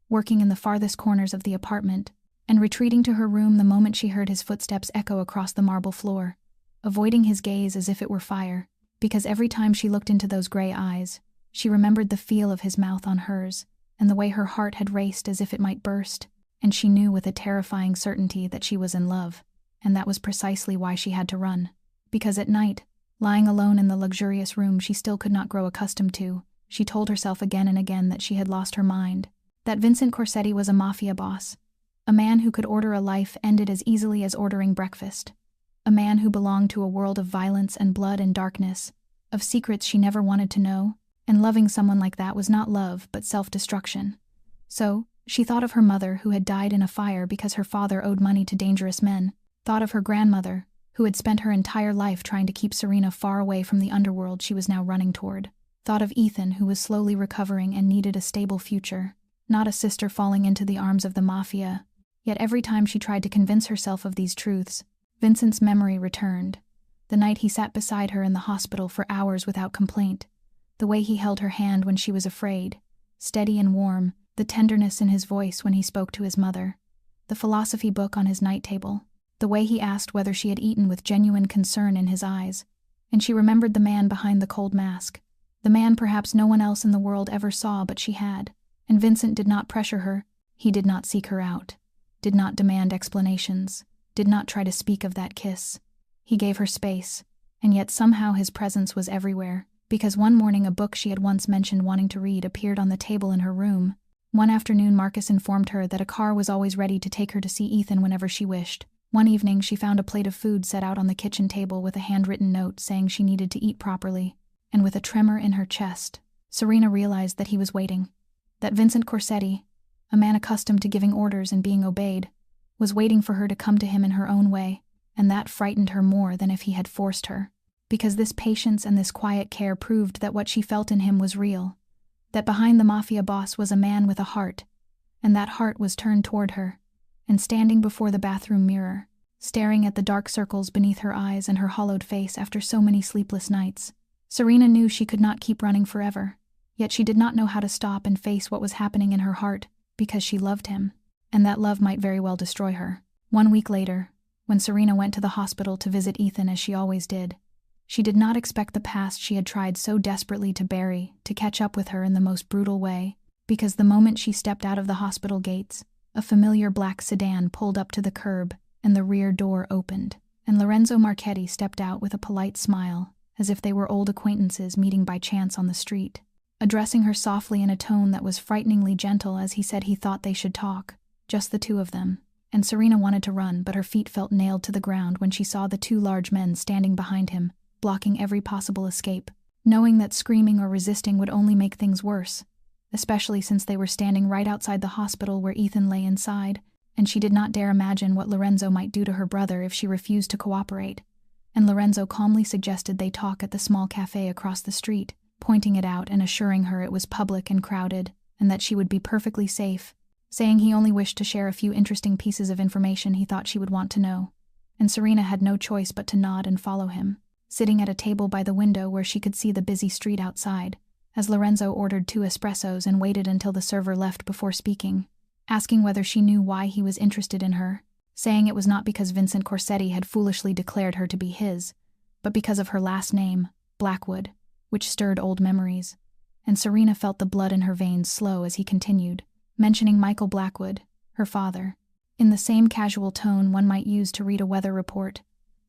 S1: working in the farthest corners of the apartment, and retreating to her room the moment she heard his footsteps echo across the marble floor, avoiding his gaze as if it were fire, because every time she looked into those gray eyes, She remembered the feel of his mouth on hers, and the way her heart had raced as if it might burst, and she knew with a terrifying certainty that she was in love, and that was precisely why she had to run. Because at night, lying alone in the luxurious room she still could not grow accustomed to, she told herself again and again that she had lost her mind, that Vincent Corsetti was a mafia boss, a man who could order a life ended as easily as ordering breakfast, a man who belonged to a world of violence and blood and darkness, of secrets she never wanted to know, and loving someone like that was not love but self-destruction. So, she thought of her mother who had died in a fire because her father owed money to dangerous men, thought of her grandmother, who had spent her entire life trying to keep Serena far away from the underworld she was now running toward, thought of Ethan who was slowly recovering and needed a stable future, not a sister falling into the arms of the Mafia. Yet every time she tried to convince herself of these truths, Vincent's memory returned. The night he sat beside her in the hospital for hours without complaint, the way he held her hand when she was afraid, steady and warm, the tenderness in his voice when he spoke to his mother, the philosophy book on his night table, the way he asked whether she had eaten with genuine concern in his eyes, and she remembered the man behind the cold mask, the man perhaps no one else in the world ever saw but she had, and Vincent did not pressure her, he did not seek her out, did not demand explanations, did not try to speak of that kiss. He gave her space, and yet somehow his presence was everywhere, because one morning a book she had once mentioned wanting to read appeared on the table in her room. One afternoon Marcus informed her that a car was always ready to take her to see Ethan whenever she wished. One evening she found a plate of food set out on the kitchen table with a handwritten note saying she needed to eat properly, and with a tremor in her chest, Serena realized that he was waiting, that Vincent Corsetti, a man accustomed to giving orders and being obeyed, was waiting for her to come to him in her own way, and that frightened her more than if he had forced her, because this patience and this quiet care proved that what she felt in him was real, that behind the Mafia boss was a man with a heart, and that heart was turned toward her, and standing before the bathroom mirror, staring at the dark circles beneath her eyes and her hollowed face after so many sleepless nights, Serena knew she could not keep running forever, yet she did not know how to stop and face what was happening in her heart, because she loved him, and that love might very well destroy her. 1 week later, when Serena went to the hospital to visit Ethan as she always did, she did not expect the past she had tried so desperately to bury to catch up with her in the most brutal way, because the moment she stepped out of the hospital gates, a familiar black sedan pulled up to the curb and the rear door opened, and Lorenzo Marchetti stepped out with a polite smile, as if they were old acquaintances meeting by chance on the street, addressing her softly in a tone that was frighteningly gentle as he said he thought they should talk, just the two of them. And Serena wanted to run, but her feet felt nailed to the ground when she saw the two large men standing behind him, blocking every possible escape, knowing that screaming or resisting would only make things worse, especially since they were standing right outside the hospital where Ethan lay inside, and she did not dare imagine what Lorenzo might do to her brother if she refused to cooperate. And Lorenzo calmly suggested they talk at the small cafe across the street, pointing it out and assuring her it was public and crowded, and that she would be perfectly safe, saying he only wished to share a few interesting pieces of information he thought she would want to know. And Serena had no choice but to nod and follow him, sitting at a table by the window where she could see the busy street outside, as Lorenzo ordered 2 espressos and waited until the server left before speaking, asking whether she knew why he was interested in her, saying it was not because Vincent Corsetti had foolishly declared her to be his, but because of her last name, Blackwood, which stirred old memories. And Serena felt the blood in her veins slow as he continued, mentioning Michael Blackwood, her father, in the same casual tone one might use to read a weather report,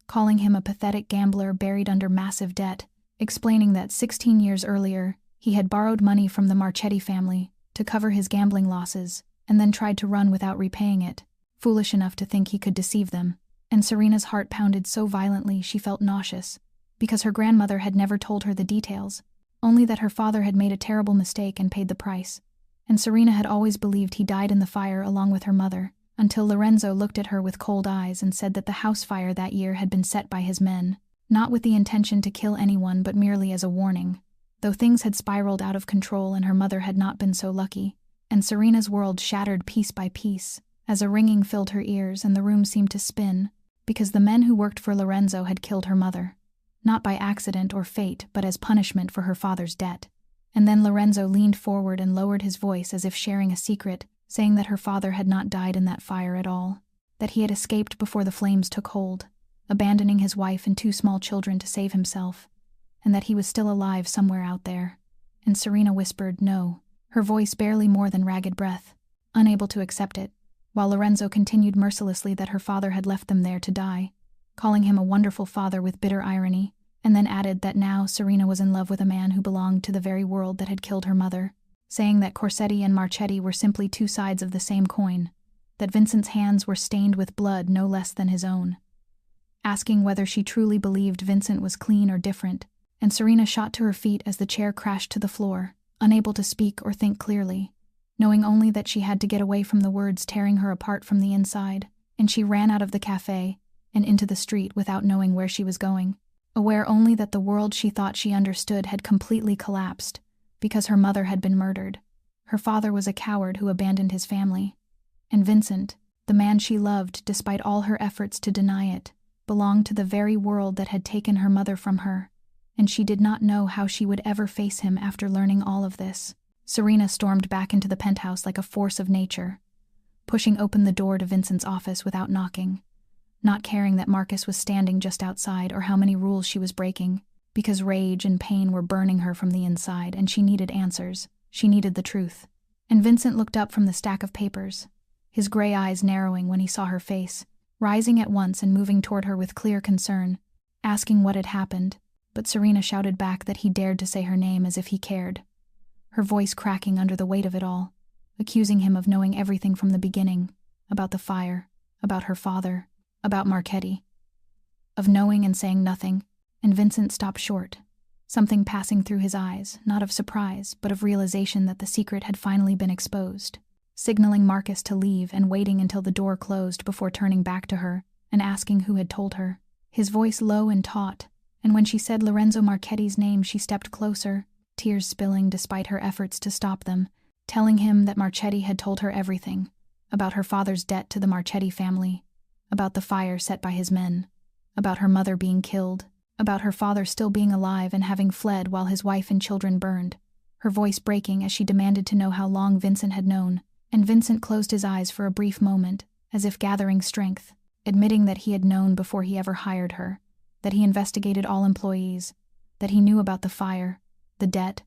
S1: calling him a pathetic gambler buried under massive debt, explaining that 16 years earlier he had borrowed money from the Marchetti family to cover his gambling losses and then tried to run without repaying it, foolish enough to think he could deceive them. And Serena's heart pounded so violently she felt nauseous, because her grandmother had never told her the details, only that her father had made a terrible mistake and paid the price. And Serena had always believed he died in the fire along with her mother, until Lorenzo looked at her with cold eyes and said that the house fire that year had been set by his men, not with the intention to kill anyone but merely as a warning, though things had spiraled out of control and her mother had not been so lucky, and Serena's world shattered piece by piece, as a ringing filled her ears and the room seemed to spin, because the men who worked for Lorenzo had killed her mother, not by accident or fate but as punishment for her father's debt. And then Lorenzo leaned forward and lowered his voice as if sharing a secret, saying that her father had not died in that fire at all, that he had escaped before the flames took hold, abandoning his wife and 2 small children to save himself, and that he was still alive somewhere out there, And Serena whispered no, her voice barely more than ragged breath, unable to accept it, while Lorenzo continued mercilessly that her father had left them there to die, calling him a wonderful father with bitter irony, and then added that now Serena was in love with a man who belonged to the very world that had killed her mother, saying that Corsetti and Marchetti were simply two sides of the same coin, that Vincent's hands were stained with blood no less than his own. Asking whether she truly believed Vincent was clean or different, and Serena shot to her feet as the chair crashed to the floor, unable to speak or think clearly, knowing only that she had to get away from the words tearing her apart from the inside, and she ran out of the cafe and into the street without knowing where she was going, aware only that the world she thought she understood had completely collapsed because her mother had been murdered. Her father was a coward who abandoned his family, and Vincent, the man she loved despite all her efforts to deny it, belonged to the very world that had taken her mother from her, and she did not know how she would ever face him after learning all of this. Serena stormed back into the penthouse like a force of nature, pushing open the door to Vincent's office without knocking, not caring that Marcus was standing just outside or how many rules she was breaking, because rage and pain were burning her from the inside, and she needed answers. She needed the truth. And Vincent looked up from the stack of papers, his gray eyes narrowing when he saw her face, rising at once and moving toward her with clear concern, asking what had happened, but Serena shouted back that he dared to say her name as if he cared, her voice cracking under the weight of it all, accusing him of knowing everything from the beginning, about the fire, about her father, about Marchetti, of knowing and saying nothing. And Vincent stopped short, something passing through his eyes, not of surprise, but of realization that the secret had finally been exposed, signaling Marcus to leave and waiting until the door closed before turning back to her and asking who had told her, his voice low and taut, and when she said Lorenzo Marchetti's name she stepped closer, tears spilling despite her efforts to stop them, telling him that Marchetti had told her everything, about her father's debt to the Marchetti family, about the fire set by his men, about her mother being killed, about her father still being alive and having fled while his wife and children burned, her voice breaking as she demanded to know how long Vincent had known, and Vincent closed his eyes for a brief moment, as if gathering strength, admitting that he had known before he ever hired her, that he investigated all employees, that he knew about the fire, the debt,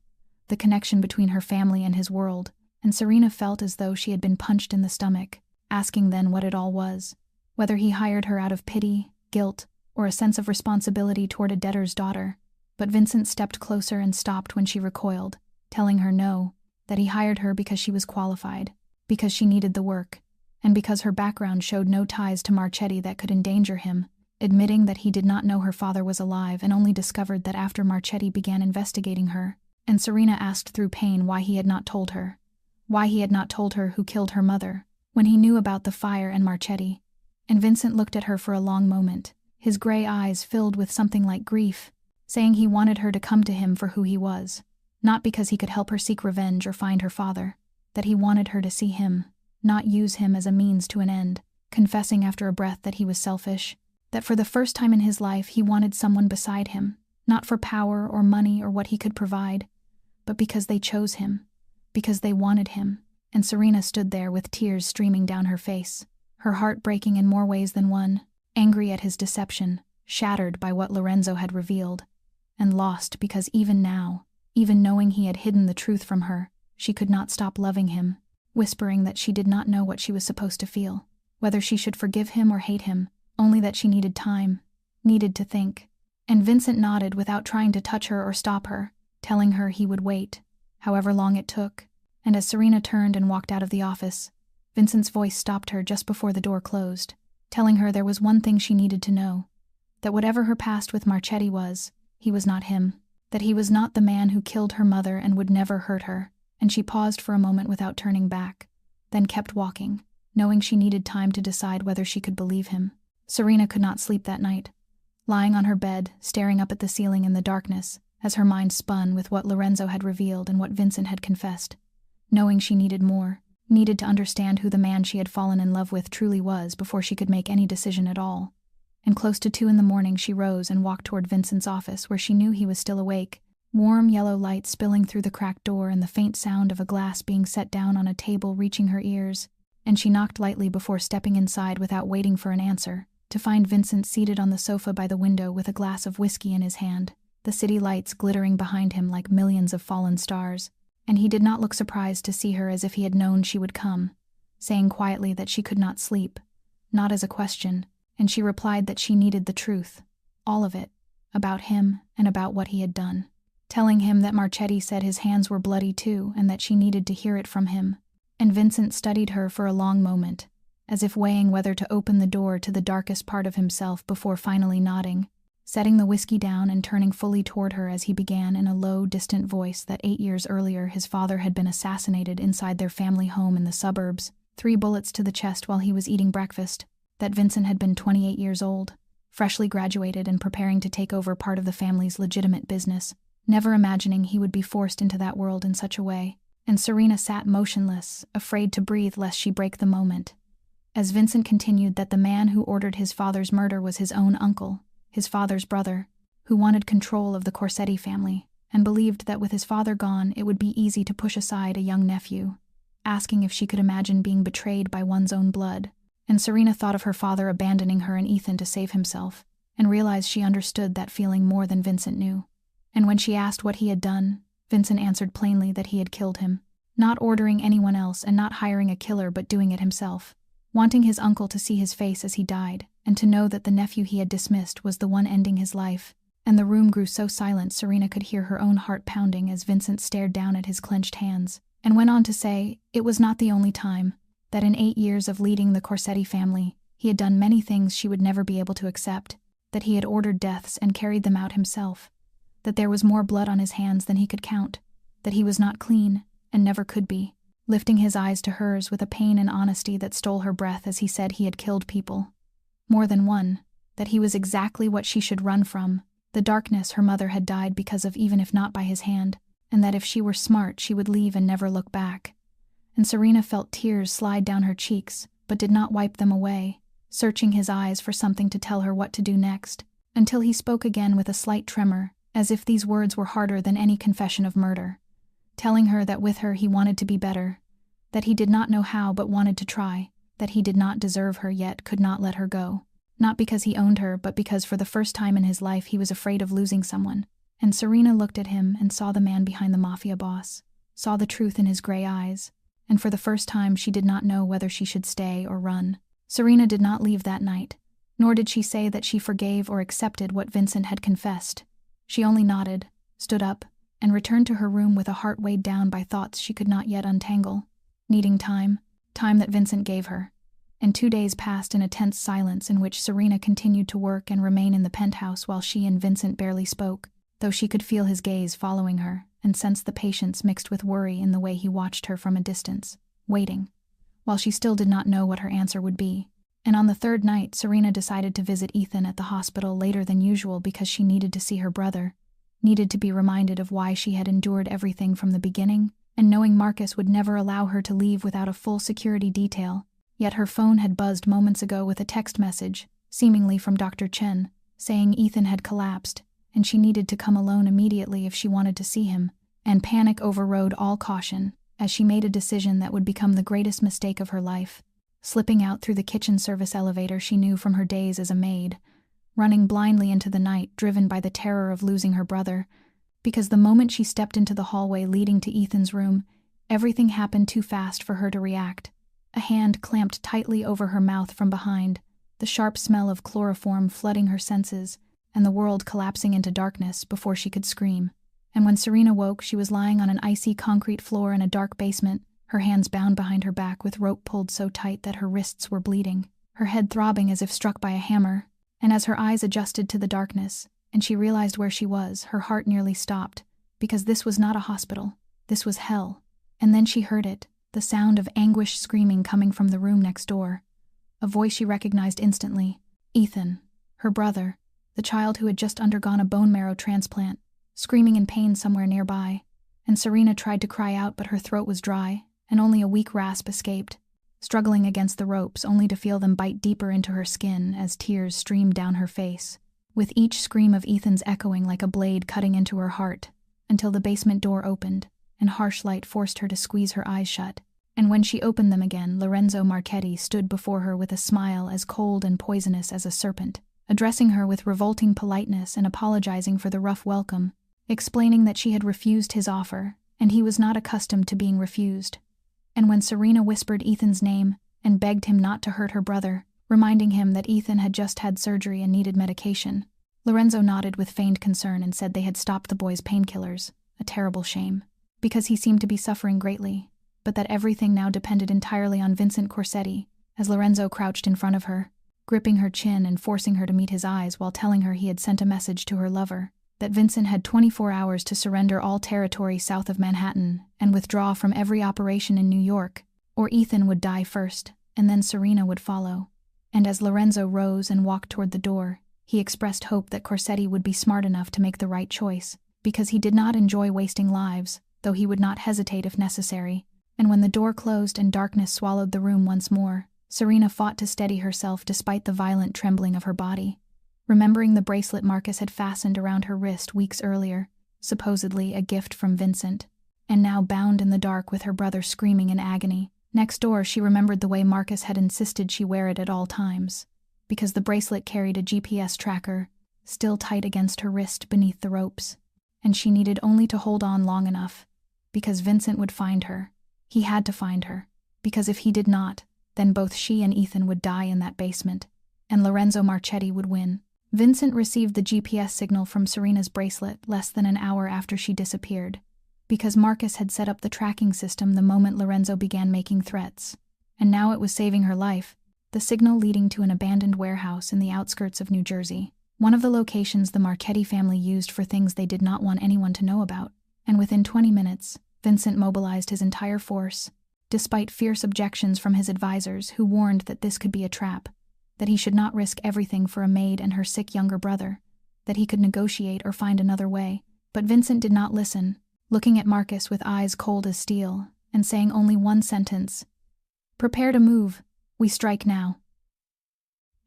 S1: the connection between her family and his world, and Serena felt as though she had been punched in the stomach, asking then what it all was, whether he hired her out of pity, guilt, or a sense of responsibility toward a debtor's daughter. But Vincent stepped closer and stopped when she recoiled, telling her no, that he hired her because she was qualified, because she needed the work, and because her background showed no ties to Marchetti that could endanger him, admitting that he did not know her father was alive and only discovered that after Marchetti began investigating her, and Serena asked through pain why he had not told her who killed her mother, when he knew about the fire and Marchetti. And Vincent looked at her for a long moment, his gray eyes filled with something like grief, saying he wanted her to come to him for who he was, not because he could help her seek revenge or find her father, that he wanted her to see him, not use him as a means to an end, confessing after a breath that he was selfish, that for the first time in his life he wanted someone beside him, not for power or money or what he could provide, but because they chose him, because they wanted him. And Serena stood there with tears streaming down her face, her heart breaking in more ways than one, angry at his deception, shattered by what Lorenzo had revealed, and lost because even now, even knowing he had hidden the truth from her, she could not stop loving him, whispering that she did not know what she was supposed to feel, whether she should forgive him or hate him, only that she needed time, needed to think. And Vincent nodded without trying to touch her or stop her, telling her he would wait, however long it took. And as Serena turned and walked out of the office, Vincent's voice stopped her just before the door closed, telling her there was one thing she needed to know, that whatever her past with Marchetti was, he was not him, that he was not the man who killed her mother and would never hurt her. And she paused for a moment without turning back, then kept walking, knowing she needed time to decide whether she could believe him. Serena could not sleep that night, lying on her bed, staring up at the ceiling in the darkness, as her mind spun with what Lorenzo had revealed and what Vincent had confessed, knowing she needed more, needed to understand who the man she had fallen in love with truly was before she could make any decision at all. And close to 2 a.m. she rose and walked toward Vincent's office, where she knew he was still awake, warm yellow light spilling through the cracked door and the faint sound of a glass being set down on a table reaching her ears, and she knocked lightly before stepping inside without waiting for an answer, to find Vincent seated on the sofa by the window with a glass of whiskey in his hand, the city lights glittering behind him like millions of fallen stars, and he did not look surprised to see her as if he had known she would come, saying quietly that she could not sleep, not as a question, and she replied that she needed the truth, all of it, about him and about what he had done, telling him that Marchetti said his hands were bloody too and that she needed to hear it from him. And Vincent studied her for a long moment, as if weighing whether to open the door to the darkest part of himself before finally nodding, setting the whiskey down and turning fully toward her as he began in a low, distant voice that 8 years earlier his father had been assassinated inside their family home in the suburbs, 3 bullets to the chest while he was eating breakfast, that Vincent had been 28 years old, freshly graduated and preparing to take over part of the family's legitimate business, never imagining he would be forced into that world in such a way. And Serena sat motionless, afraid to breathe lest she break the moment, as Vincent continued that the man who ordered his father's murder was his own uncle, his father's brother, who wanted control of the Corsetti family, and believed that with his father gone it would be easy to push aside a young nephew, asking if she could imagine being betrayed by one's own blood. And Serena thought of her father abandoning her and Ethan to save himself, and realized she understood that feeling more than Vincent knew. And when she asked what he had done, Vincent answered plainly that he had killed him, not ordering anyone else and not hiring a killer but doing it himself, wanting his uncle to see his face as he died, and to know that the nephew he had dismissed was the one ending his life. And the room grew so silent Serena could hear her own heart pounding as Vincent stared down at his clenched hands, and went on to say it was not the only time, that in 8 years of leading the Corsetti family, he had done many things she would never be able to accept, that he had ordered deaths and carried them out himself, that there was more blood on his hands than he could count, that he was not clean, and never could be, lifting his eyes to hers with a pain and honesty that stole her breath as he said he had killed people. More than one, that he was exactly what she should run from, the darkness her mother had died because of even if not by his hand, and that if she were smart she would leave and never look back. And Serena felt tears slide down her cheeks, but did not wipe them away, searching his eyes for something to tell her what to do next, until he spoke again with a slight tremor, as if these words were harder than any confession of murder, telling her that with her he wanted to be better, that he did not know how but wanted to try, that he did not deserve her yet could not let her go, not because he owned her but because for the first time in his life he was afraid of losing someone. And Serena looked at him and saw the man behind the Mafia boss, saw the truth in his gray eyes, and for the first time she did not know whether she should stay or run. Serena did not leave that night, nor did she say that she forgave or accepted what Vincent had confessed. She only nodded, stood up, and returned to her room with a heart weighed down by thoughts she could not yet untangle, needing time that Vincent gave her. And 2 days passed in a tense silence in which Serena continued to work and remain in the penthouse while she and Vincent barely spoke, though she could feel his gaze following her and sense the patience mixed with worry in the way he watched her from a distance, waiting, while she still did not know what her answer would be. And on the 3rd night, Serena decided to visit Ethan at the hospital later than usual because she needed to see her brother, needed to be reminded of why she had endured everything from the beginning, and knowing Marcus would never allow her to leave without a full security detail. Yet her phone had buzzed moments ago with a text message, seemingly from Dr. Chen, saying Ethan had collapsed, and she needed to come alone immediately if she wanted to see him, and panic overrode all caution, as she made a decision that would become the greatest mistake of her life, slipping out through the kitchen service elevator she knew from her days as a maid, running blindly into the night driven by the terror of losing her brother, because the moment she stepped into the hallway leading to Ethan's room, everything happened too fast for her to react. A hand clamped tightly over her mouth from behind, the sharp smell of chloroform flooding her senses, and the world collapsing into darkness before she could scream. And when Serena woke, she was lying on an icy concrete floor in a dark basement, her hands bound behind her back with rope pulled so tight that her wrists were bleeding, her head throbbing as if struck by a hammer. And as her eyes adjusted to the darkness, and she realized where she was, her heart nearly stopped, because this was not a hospital, this was hell. And then she heard it, the sound of anguished screaming coming from the room next door. A voice she recognized instantly. Ethan, her brother, the child who had just undergone a bone marrow transplant, screaming in pain somewhere nearby. And Serena tried to cry out, but her throat was dry, and only a weak rasp escaped, struggling against the ropes only to feel them bite deeper into her skin as tears streamed down her face, with each scream of Ethan's echoing like a blade cutting into her heart, until the basement door opened, and harsh light forced her to squeeze her eyes shut. And when she opened them again, Lorenzo Marchetti stood before her with a smile as cold and poisonous as a serpent, addressing her with revolting politeness and apologizing for the rough welcome, explaining that she had refused his offer, and he was not accustomed to being refused. And when Serena whispered Ethan's name and begged him not to hurt her brother, reminding him that Ethan had just had surgery and needed medication, Lorenzo nodded with feigned concern and said they had stopped the boy's painkillers, a terrible shame, because he seemed to be suffering greatly, but that everything now depended entirely on Vincent Corsetti, as Lorenzo crouched in front of her, gripping her chin and forcing her to meet his eyes while telling her he had sent a message to her lover, that Vincent had 24 hours to surrender all territory south of Manhattan and withdraw from every operation in New York, or Ethan would die first, and then Serena would follow. And as Lorenzo rose and walked toward the door, he expressed hope that Corsetti would be smart enough to make the right choice, because he did not enjoy wasting lives, though he would not hesitate if necessary. And when the door closed and darkness swallowed the room once more, Serena fought to steady herself despite the violent trembling of her body, remembering the bracelet Marcus had fastened around her wrist weeks earlier, supposedly a gift from Vincent, and now bound in the dark with her brother screaming in agony. Next door, she remembered the way Marcus had insisted she wear it at all times, because the bracelet carried a GPS tracker, still tight against her wrist beneath the ropes, and she needed only to hold on long enough, because Vincent would find her. He had to find her, because if he did not, then both she and Ethan would die in that basement, and Lorenzo Marchetti would win. Vincent received the GPS signal from Serena's bracelet less than an hour after she disappeared, because Marcus had set up the tracking system the moment Lorenzo began making threats, and now it was saving her life, the signal leading to an abandoned warehouse in the outskirts of New Jersey, one of the locations the Marchetti family used for things they did not want anyone to know about. And within 20 minutes, Vincent mobilized his entire force, despite fierce objections from his advisors who warned that this could be a trap, that he should not risk everything for a maid and her sick younger brother, that he could negotiate or find another way. But Vincent did not listen, looking at Marcus with eyes cold as steel, and saying only one sentence: "Prepare to move. We strike now."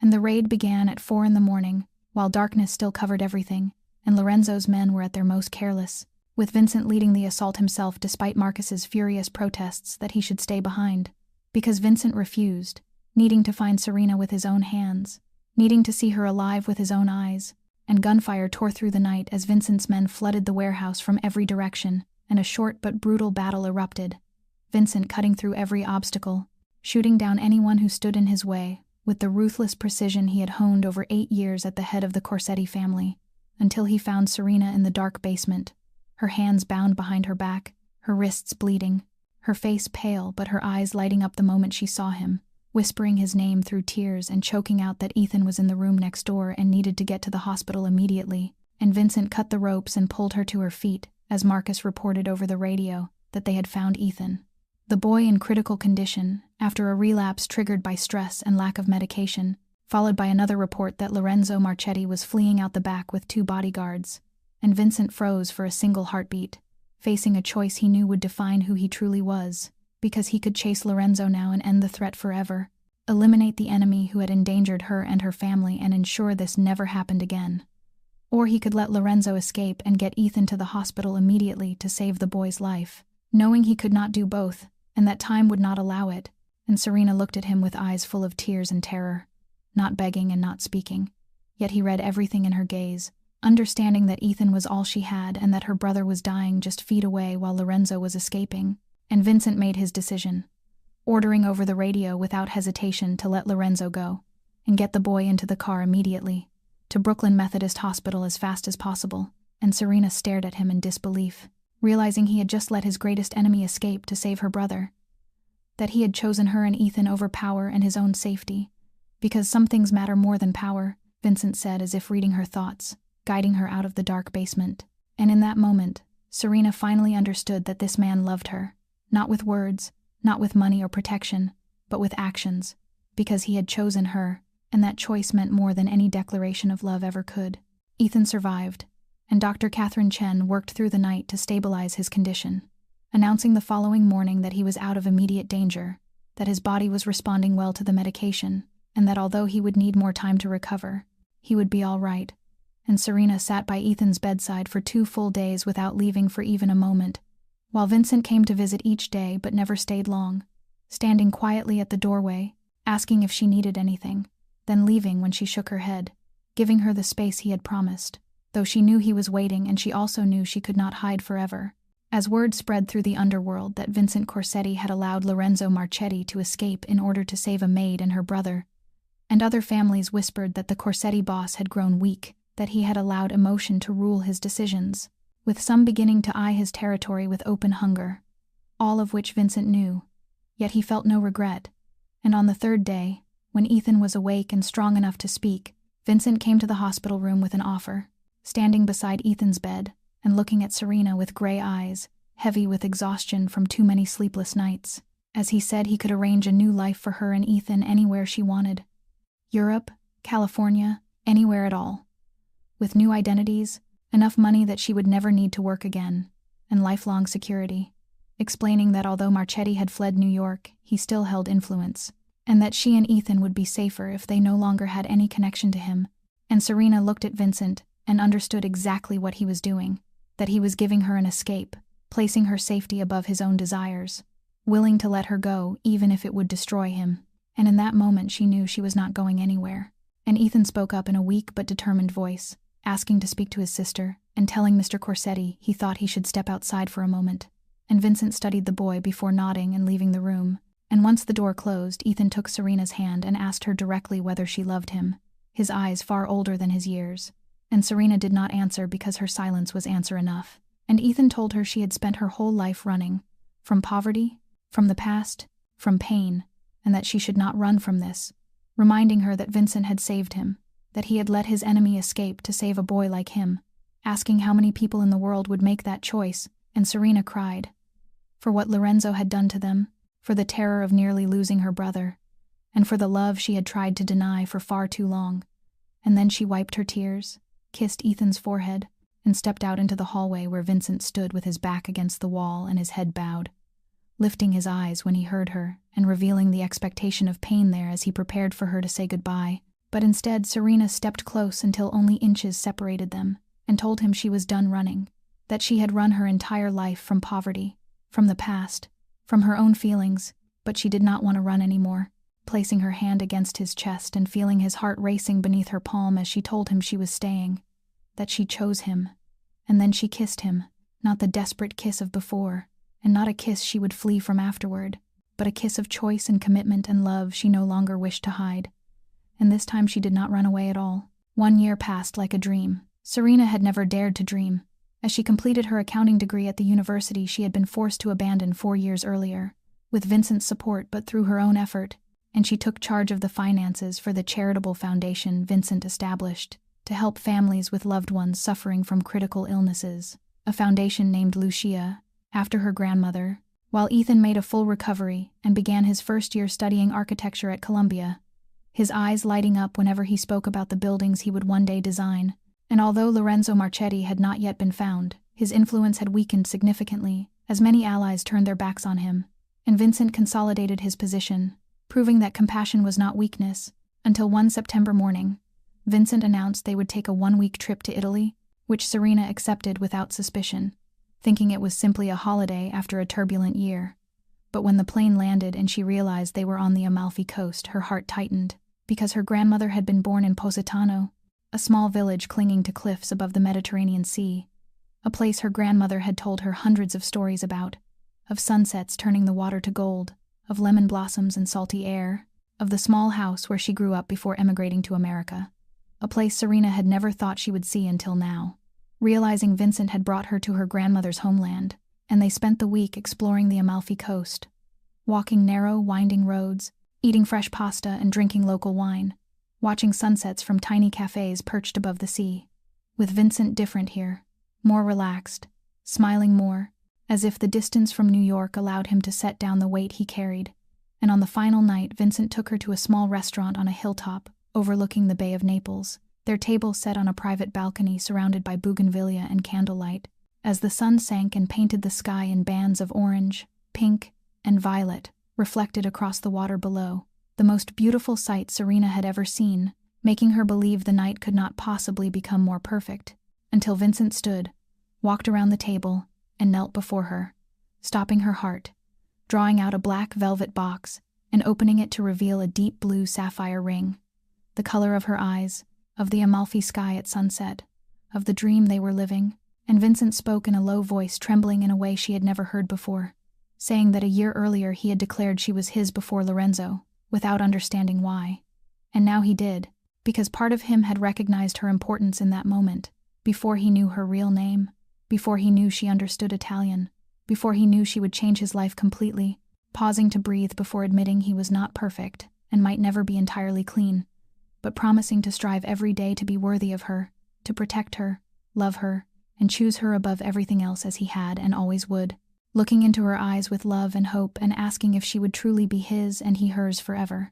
S1: And the raid began at 4 a.m, while darkness still covered everything, and Lorenzo's men were at their most careless, with Vincent leading the assault himself despite Marcus's furious protests that he should stay behind, because Vincent refused, needing to find Serena with his own hands, needing to see her alive with his own eyes, and gunfire tore through the night as Vincent's men flooded the warehouse from every direction, and a short but brutal battle erupted, Vincent cutting through every obstacle, shooting down anyone who stood in his way, with the ruthless precision he had honed over 8 years at the head of the Corsetti family, until he found Serena in the dark basement, her hands bound behind her back, her wrists bleeding, her face pale but her eyes lighting up the moment she saw him, whispering his name through tears and choking out that Ethan was in the room next door and needed to get to the hospital immediately. And Vincent cut the ropes and pulled her to her feet as Marcus reported over the radio that they had found Ethan, the boy in critical condition after a relapse triggered by stress and lack of medication, followed by another report that Lorenzo Marchetti was fleeing out the back with 2 bodyguards. And Vincent froze for a single heartbeat, facing a choice he knew would define who he truly was, because he could chase Lorenzo now and end the threat forever, eliminate the enemy who had endangered her and her family and ensure this never happened again. Or he could let Lorenzo escape and get Ethan to the hospital immediately to save the boy's life, knowing he could not do both, and that time would not allow it. And Serena looked at him with eyes full of tears and terror, not begging and not speaking. Yet he read everything in her gaze, understanding that Ethan was all she had and that her brother was dying just feet away while Lorenzo was escaping. And Vincent made his decision, ordering over the radio without hesitation to let Lorenzo go, and get the boy into the car immediately, to Brooklyn Methodist Hospital as fast as possible. And Serena stared at him in disbelief, realizing he had just let his greatest enemy escape to save her brother, that he had chosen her and Ethan over power and his own safety, because some things matter more than power, Vincent said as if reading her thoughts, guiding her out of the dark basement. And in that moment, Serena finally understood that this man loved her, not with words, not with money or protection, but with actions, because he had chosen her, and that choice meant more than any declaration of love ever could. Ethan survived, and Dr. Catherine Chen worked through the night to stabilize his condition, announcing the following morning that he was out of immediate danger, that his body was responding well to the medication, and that although he would need more time to recover, he would be all right. And Serena sat by Ethan's bedside for 2 full days without leaving for even a moment, while Vincent came to visit each day but never stayed long, standing quietly at the doorway, asking if she needed anything, then leaving when she shook her head, giving her the space he had promised, though she knew he was waiting and she also knew she could not hide forever. As word spread through the underworld that Vincent Corsetti had allowed Lorenzo Marchetti to escape in order to save a maid and her brother, and other families whispered that the Corsetti boss had grown weak, that he had allowed emotion to rule his decisions, with some beginning to eye his territory with open hunger, all of which Vincent knew. Yet he felt no regret, and on the third day, when Ethan was awake and strong enough to speak, Vincent came to the hospital room with an offer, standing beside Ethan's bed and looking at Serena with gray eyes, heavy with exhaustion from too many sleepless nights, as he said he could arrange a new life for her and Ethan anywhere she wanted. Europe, California, anywhere at all. With new identities, enough money that she would never need to work again, and lifelong security, explaining that although Marchetti had fled New York, he still held influence, and that she and Ethan would be safer if they no longer had any connection to him. And Serena looked at Vincent and understood exactly what he was doing, that he was giving her an escape, placing her safety above his own desires, willing to let her go even if it would destroy him. And in that moment she knew she was not going anywhere. And Ethan spoke up in a weak but determined voice, asking to speak to his sister, and telling Mr. Corsetti he thought he should step outside for a moment. And Vincent studied the boy before nodding and leaving the room. And once the door closed, Ethan took Serena's hand and asked her directly whether she loved him, his eyes far older than his years. And Serena did not answer because her silence was answer enough. And Ethan told her she had spent her whole life running, from poverty, from the past, from pain, and that she should not run from this, reminding her that Vincent had saved him, that he had let his enemy escape to save a boy like him, asking how many people in the world would make that choice, and Serena cried. For what Lorenzo had done to them, for the terror of nearly losing her brother, and for the love she had tried to deny for far too long. And then she wiped her tears, kissed Ethan's forehead, and stepped out into the hallway where Vincent stood with his back against the wall and his head bowed, lifting his eyes when he heard her and revealing the expectation of pain there as he prepared for her to say goodbye. But instead Serena stepped close until only inches separated them and told him she was done running, that she had run her entire life from poverty, from the past, from her own feelings, but she did not want to run anymore, placing her hand against his chest and feeling his heart racing beneath her palm as she told him she was staying, that she chose him. And then she kissed him, not the desperate kiss of before, and not a kiss she would flee from afterward, but a kiss of choice and commitment and love she no longer wished to hide. And this time she did not run away at all. 1 year passed like a dream. Serena had never dared to dream. As she completed her accounting degree at the university she had been forced to abandon 4 years earlier, with Vincent's support but through her own effort, and she took charge of the finances for the charitable foundation Vincent established to help families with loved ones suffering from critical illnesses, a foundation named Lucia, after her grandmother, while Ethan made a full recovery and began his first year studying architecture at Columbia, his eyes lighting up whenever he spoke about the buildings he would one day design. And although Lorenzo Marchetti had not yet been found, his influence had weakened significantly, as many allies turned their backs on him, and Vincent consolidated his position, proving that compassion was not weakness, until one September morning, Vincent announced they would take a 1-week trip to Italy, which Serena accepted without suspicion, thinking it was simply a holiday after a turbulent year. But when the plane landed and she realized they were on the Amalfi Coast, her heart tightened, because her grandmother had been born in Positano, a small village clinging to cliffs above the Mediterranean Sea, a place her grandmother had told her hundreds of stories about, of sunsets turning the water to gold, of lemon blossoms and salty air, of the small house where she grew up before emigrating to America, a place Serena had never thought she would see until now. Realizing Vincent had brought her to her grandmother's homeland, and they spent the week exploring the Amalfi Coast, walking narrow, winding roads, eating fresh pasta and drinking local wine, watching sunsets from tiny cafes perched above the sea, with Vincent different here, more relaxed, smiling more, as if the distance from New York allowed him to set down the weight he carried. And on the final night, Vincent took her to a small restaurant on a hilltop overlooking the Bay of Naples, their table set on a private balcony surrounded by bougainvillea and candlelight, as the sun sank and painted the sky in bands of orange, pink, and violet, reflected across the water below, the most beautiful sight Serena had ever seen, making her believe the night could not possibly become more perfect, until Vincent stood, walked around the table, and knelt before her, stopping her heart, drawing out a black velvet box and opening it to reveal a deep blue sapphire ring, the color of her eyes, of the Amalfi sky at sunset, of the dream they were living, and Vincent spoke in a low voice, trembling in a way she had never heard before, saying that a year earlier he had declared she was his before Lorenzo, without understanding why. And now he did, because part of him had recognized her importance in that moment, before he knew her real name, before he knew she understood Italian, before he knew she would change his life completely, pausing to breathe before admitting he was not perfect and might never be entirely clean, but promising to strive every day to be worthy of her, to protect her, love her, and choose her above everything else as he had and always would, looking into her eyes with love and hope and asking if she would truly be his and he hers forever.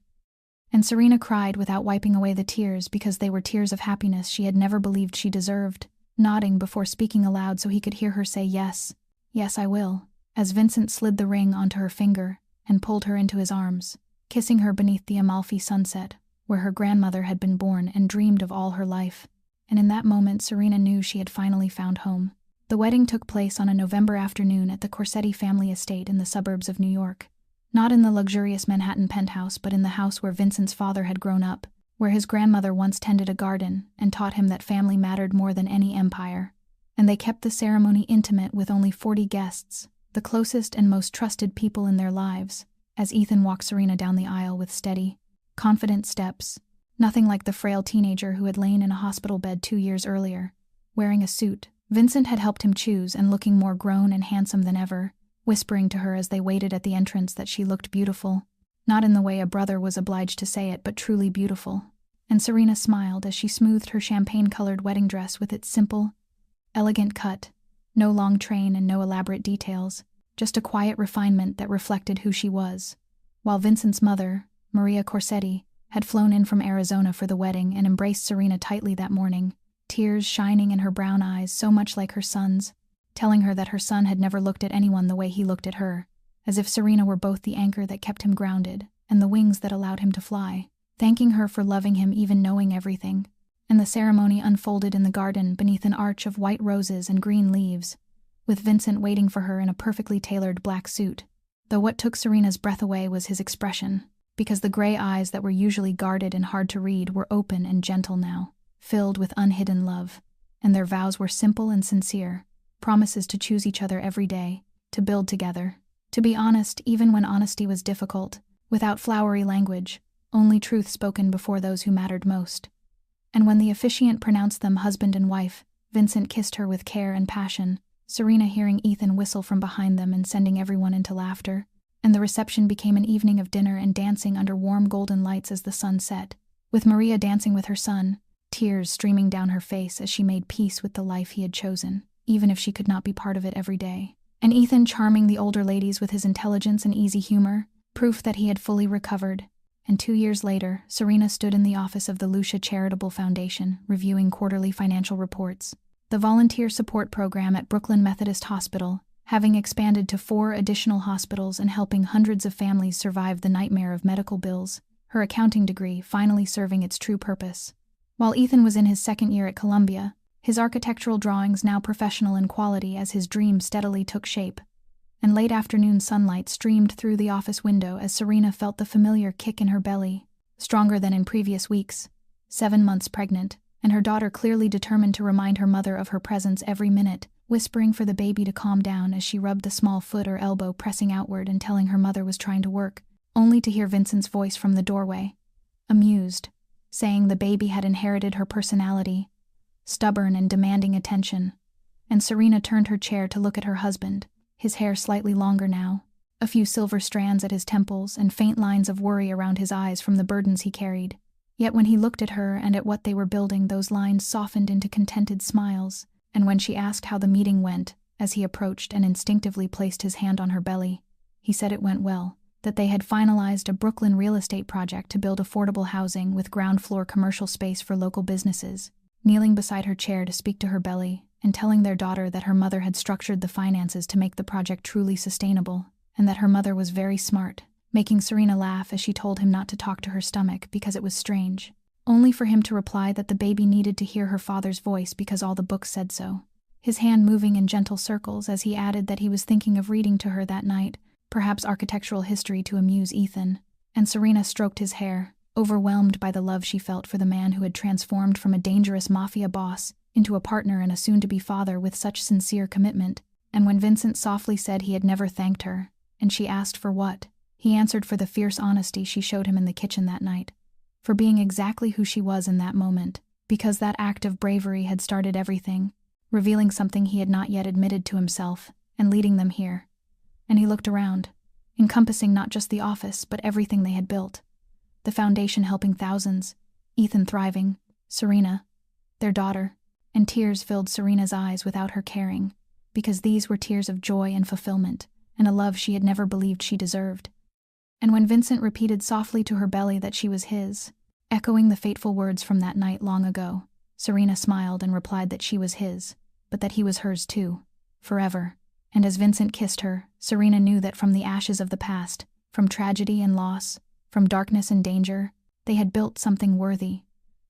S1: And Serena cried without wiping away the tears because they were tears of happiness she had never believed she deserved, nodding before speaking aloud so he could hear her say yes, yes I will, as Vincent slid the ring onto her finger and pulled her into his arms, kissing her beneath the Amalfi sunset, where her grandmother had been born and dreamed of all her life. And in that moment Serena knew she had finally found home. The wedding took place on a November afternoon at the Corsetti family estate in the suburbs of New York. Not in the luxurious Manhattan penthouse, but in the house where Vincent's father had grown up, where his grandmother once tended a garden and taught him that family mattered more than any empire. And they kept the ceremony intimate with only 40 guests, the closest and most trusted people in their lives, as Ethan walked Serena down the aisle with steady, confident steps, nothing like the frail teenager who had lain in a hospital bed 2 years earlier, wearing a suit Vincent had helped him choose and looking more grown and handsome than ever, whispering to her as they waited at the entrance that she looked beautiful, not in the way a brother was obliged to say it, but truly beautiful. And Serena smiled as she smoothed her champagne-colored wedding dress with its simple, elegant cut, no long train and no elaborate details, just a quiet refinement that reflected who she was. While Vincent's mother, Maria Corsetti, had flown in from Arizona for the wedding and embraced Serena tightly that morning, tears shining in her brown eyes so much like her son's, telling her that her son had never looked at anyone the way he looked at her, as if Serena were both the anchor that kept him grounded and the wings that allowed him to fly, thanking her for loving him even knowing everything. And the ceremony unfolded in the garden beneath an arch of white roses and green leaves, with Vincent waiting for her in a perfectly tailored black suit, though what took Serena's breath away was his expression, because the gray eyes that were usually guarded and hard to read were open and gentle now, filled with unhidden love, and their vows were simple and sincere, promises to choose each other every day, to build together, to be honest even when honesty was difficult, without flowery language, only truth spoken before those who mattered most. And when the officiant pronounced them husband and wife, Vincent kissed her with care and passion, Serena hearing Ethan whistle from behind them and sending everyone into laughter, and the reception became an evening of dinner and dancing under warm golden lights as the sun set, with Maria dancing with her son, tears streaming down her face as she made peace with the life he had chosen, even if she could not be part of it every day. And Ethan charming the older ladies with his intelligence and easy humor, proof that he had fully recovered. And 2 years later, Serena stood in the office of the Lucia Charitable Foundation, reviewing quarterly financial reports. The volunteer support program at Brooklyn Methodist Hospital, having expanded to 4 additional hospitals and helping hundreds of families survive the nightmare of medical bills, her accounting degree finally serving its true purpose. While Ethan was in his 2nd year at Columbia, his architectural drawings now professional in quality as his dream steadily took shape, and late afternoon sunlight streamed through the office window as Serena felt the familiar kick in her belly, stronger than in previous weeks, 7 months pregnant, and her daughter clearly determined to remind her mother of her presence every minute, whispering for the baby to calm down as she rubbed the small foot or elbow pressing outward and telling her mother was trying to work, only to hear Vincent's voice from the doorway, amused, saying the baby had inherited her personality, stubborn and demanding attention. And Serena turned her chair to look at her husband, his hair slightly longer now, a few silver strands at his temples and faint lines of worry around his eyes from the burdens he carried. Yet when he looked at her and at what they were building, those lines softened into contented smiles, and when she asked how the meeting went, as he approached and instinctively placed his hand on her belly, he said it went well, that they had finalized a Brooklyn real estate project to build affordable housing with ground-floor commercial space for local businesses, kneeling beside her chair to speak to her belly, and telling their daughter that her mother had structured the finances to make the project truly sustainable, and that her mother was very smart, making Serena laugh as she told him not to talk to her stomach because it was strange, only for him to reply that the baby needed to hear her father's voice because all the books said so, his hand moving in gentle circles as he added that he was thinking of reading to her that night, perhaps architectural history to amuse Ethan, and Serena stroked his hair, overwhelmed by the love she felt for the man who had transformed from a dangerous mafia boss into a partner and a soon-to-be father with such sincere commitment. And when Vincent softly said he had never thanked her, and she asked for what, he answered for the fierce honesty she showed him in the kitchen that night, for being exactly who she was in that moment, because that act of bravery had started everything, revealing something he had not yet admitted to himself, and leading them here. And he looked around, encompassing not just the office, but everything they had built. The foundation helping thousands, Ethan thriving, Serena, their daughter, and tears filled Serena's eyes without her caring, because these were tears of joy and fulfillment, and a love she had never believed she deserved. And when Vincent repeated softly to her belly that she was his, echoing the fateful words from that night long ago, Serena smiled and replied that she was his, but that he was hers too, forever. And as Vincent kissed her, Serena knew that from the ashes of the past, from tragedy and loss, from darkness and danger, they had built something worthy.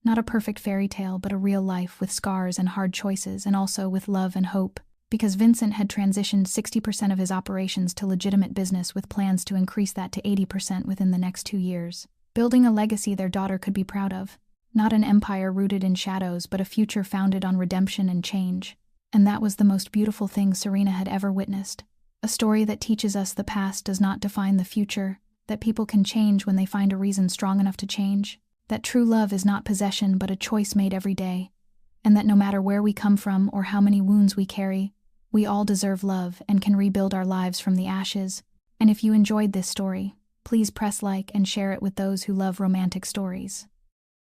S1: Not a perfect fairy tale, but a real life with scars and hard choices, and also with love and hope, because Vincent had transitioned 60% of his operations to legitimate business with plans to increase that to 80% within the next 2 years, building a legacy their daughter could be proud of. Not an empire rooted in shadows, but a future founded on redemption and change. And that was the most beautiful thing Serena had ever witnessed. A story that teaches us the past does not define the future, that people can change when they find a reason strong enough to change, that true love is not possession but a choice made every day, and that no matter where we come from or how many wounds we carry, we all deserve love and can rebuild our lives from the ashes. And if you enjoyed this story, please press like and share it with those who love romantic stories.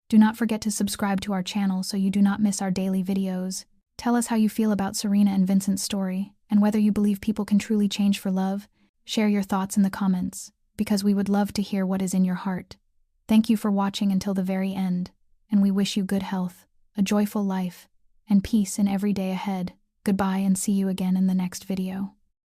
S1: Do not forget to subscribe to our channel so you do not miss our daily videos. Tell us how you feel about Serena and Vincent's story, and whether you believe people can truly change for love. Share your thoughts in the comments, because we would love to hear what is in your heart. Thank you for watching until the very end, and we wish you good health, a joyful life, and peace in every day ahead. Goodbye and see you again in the next video.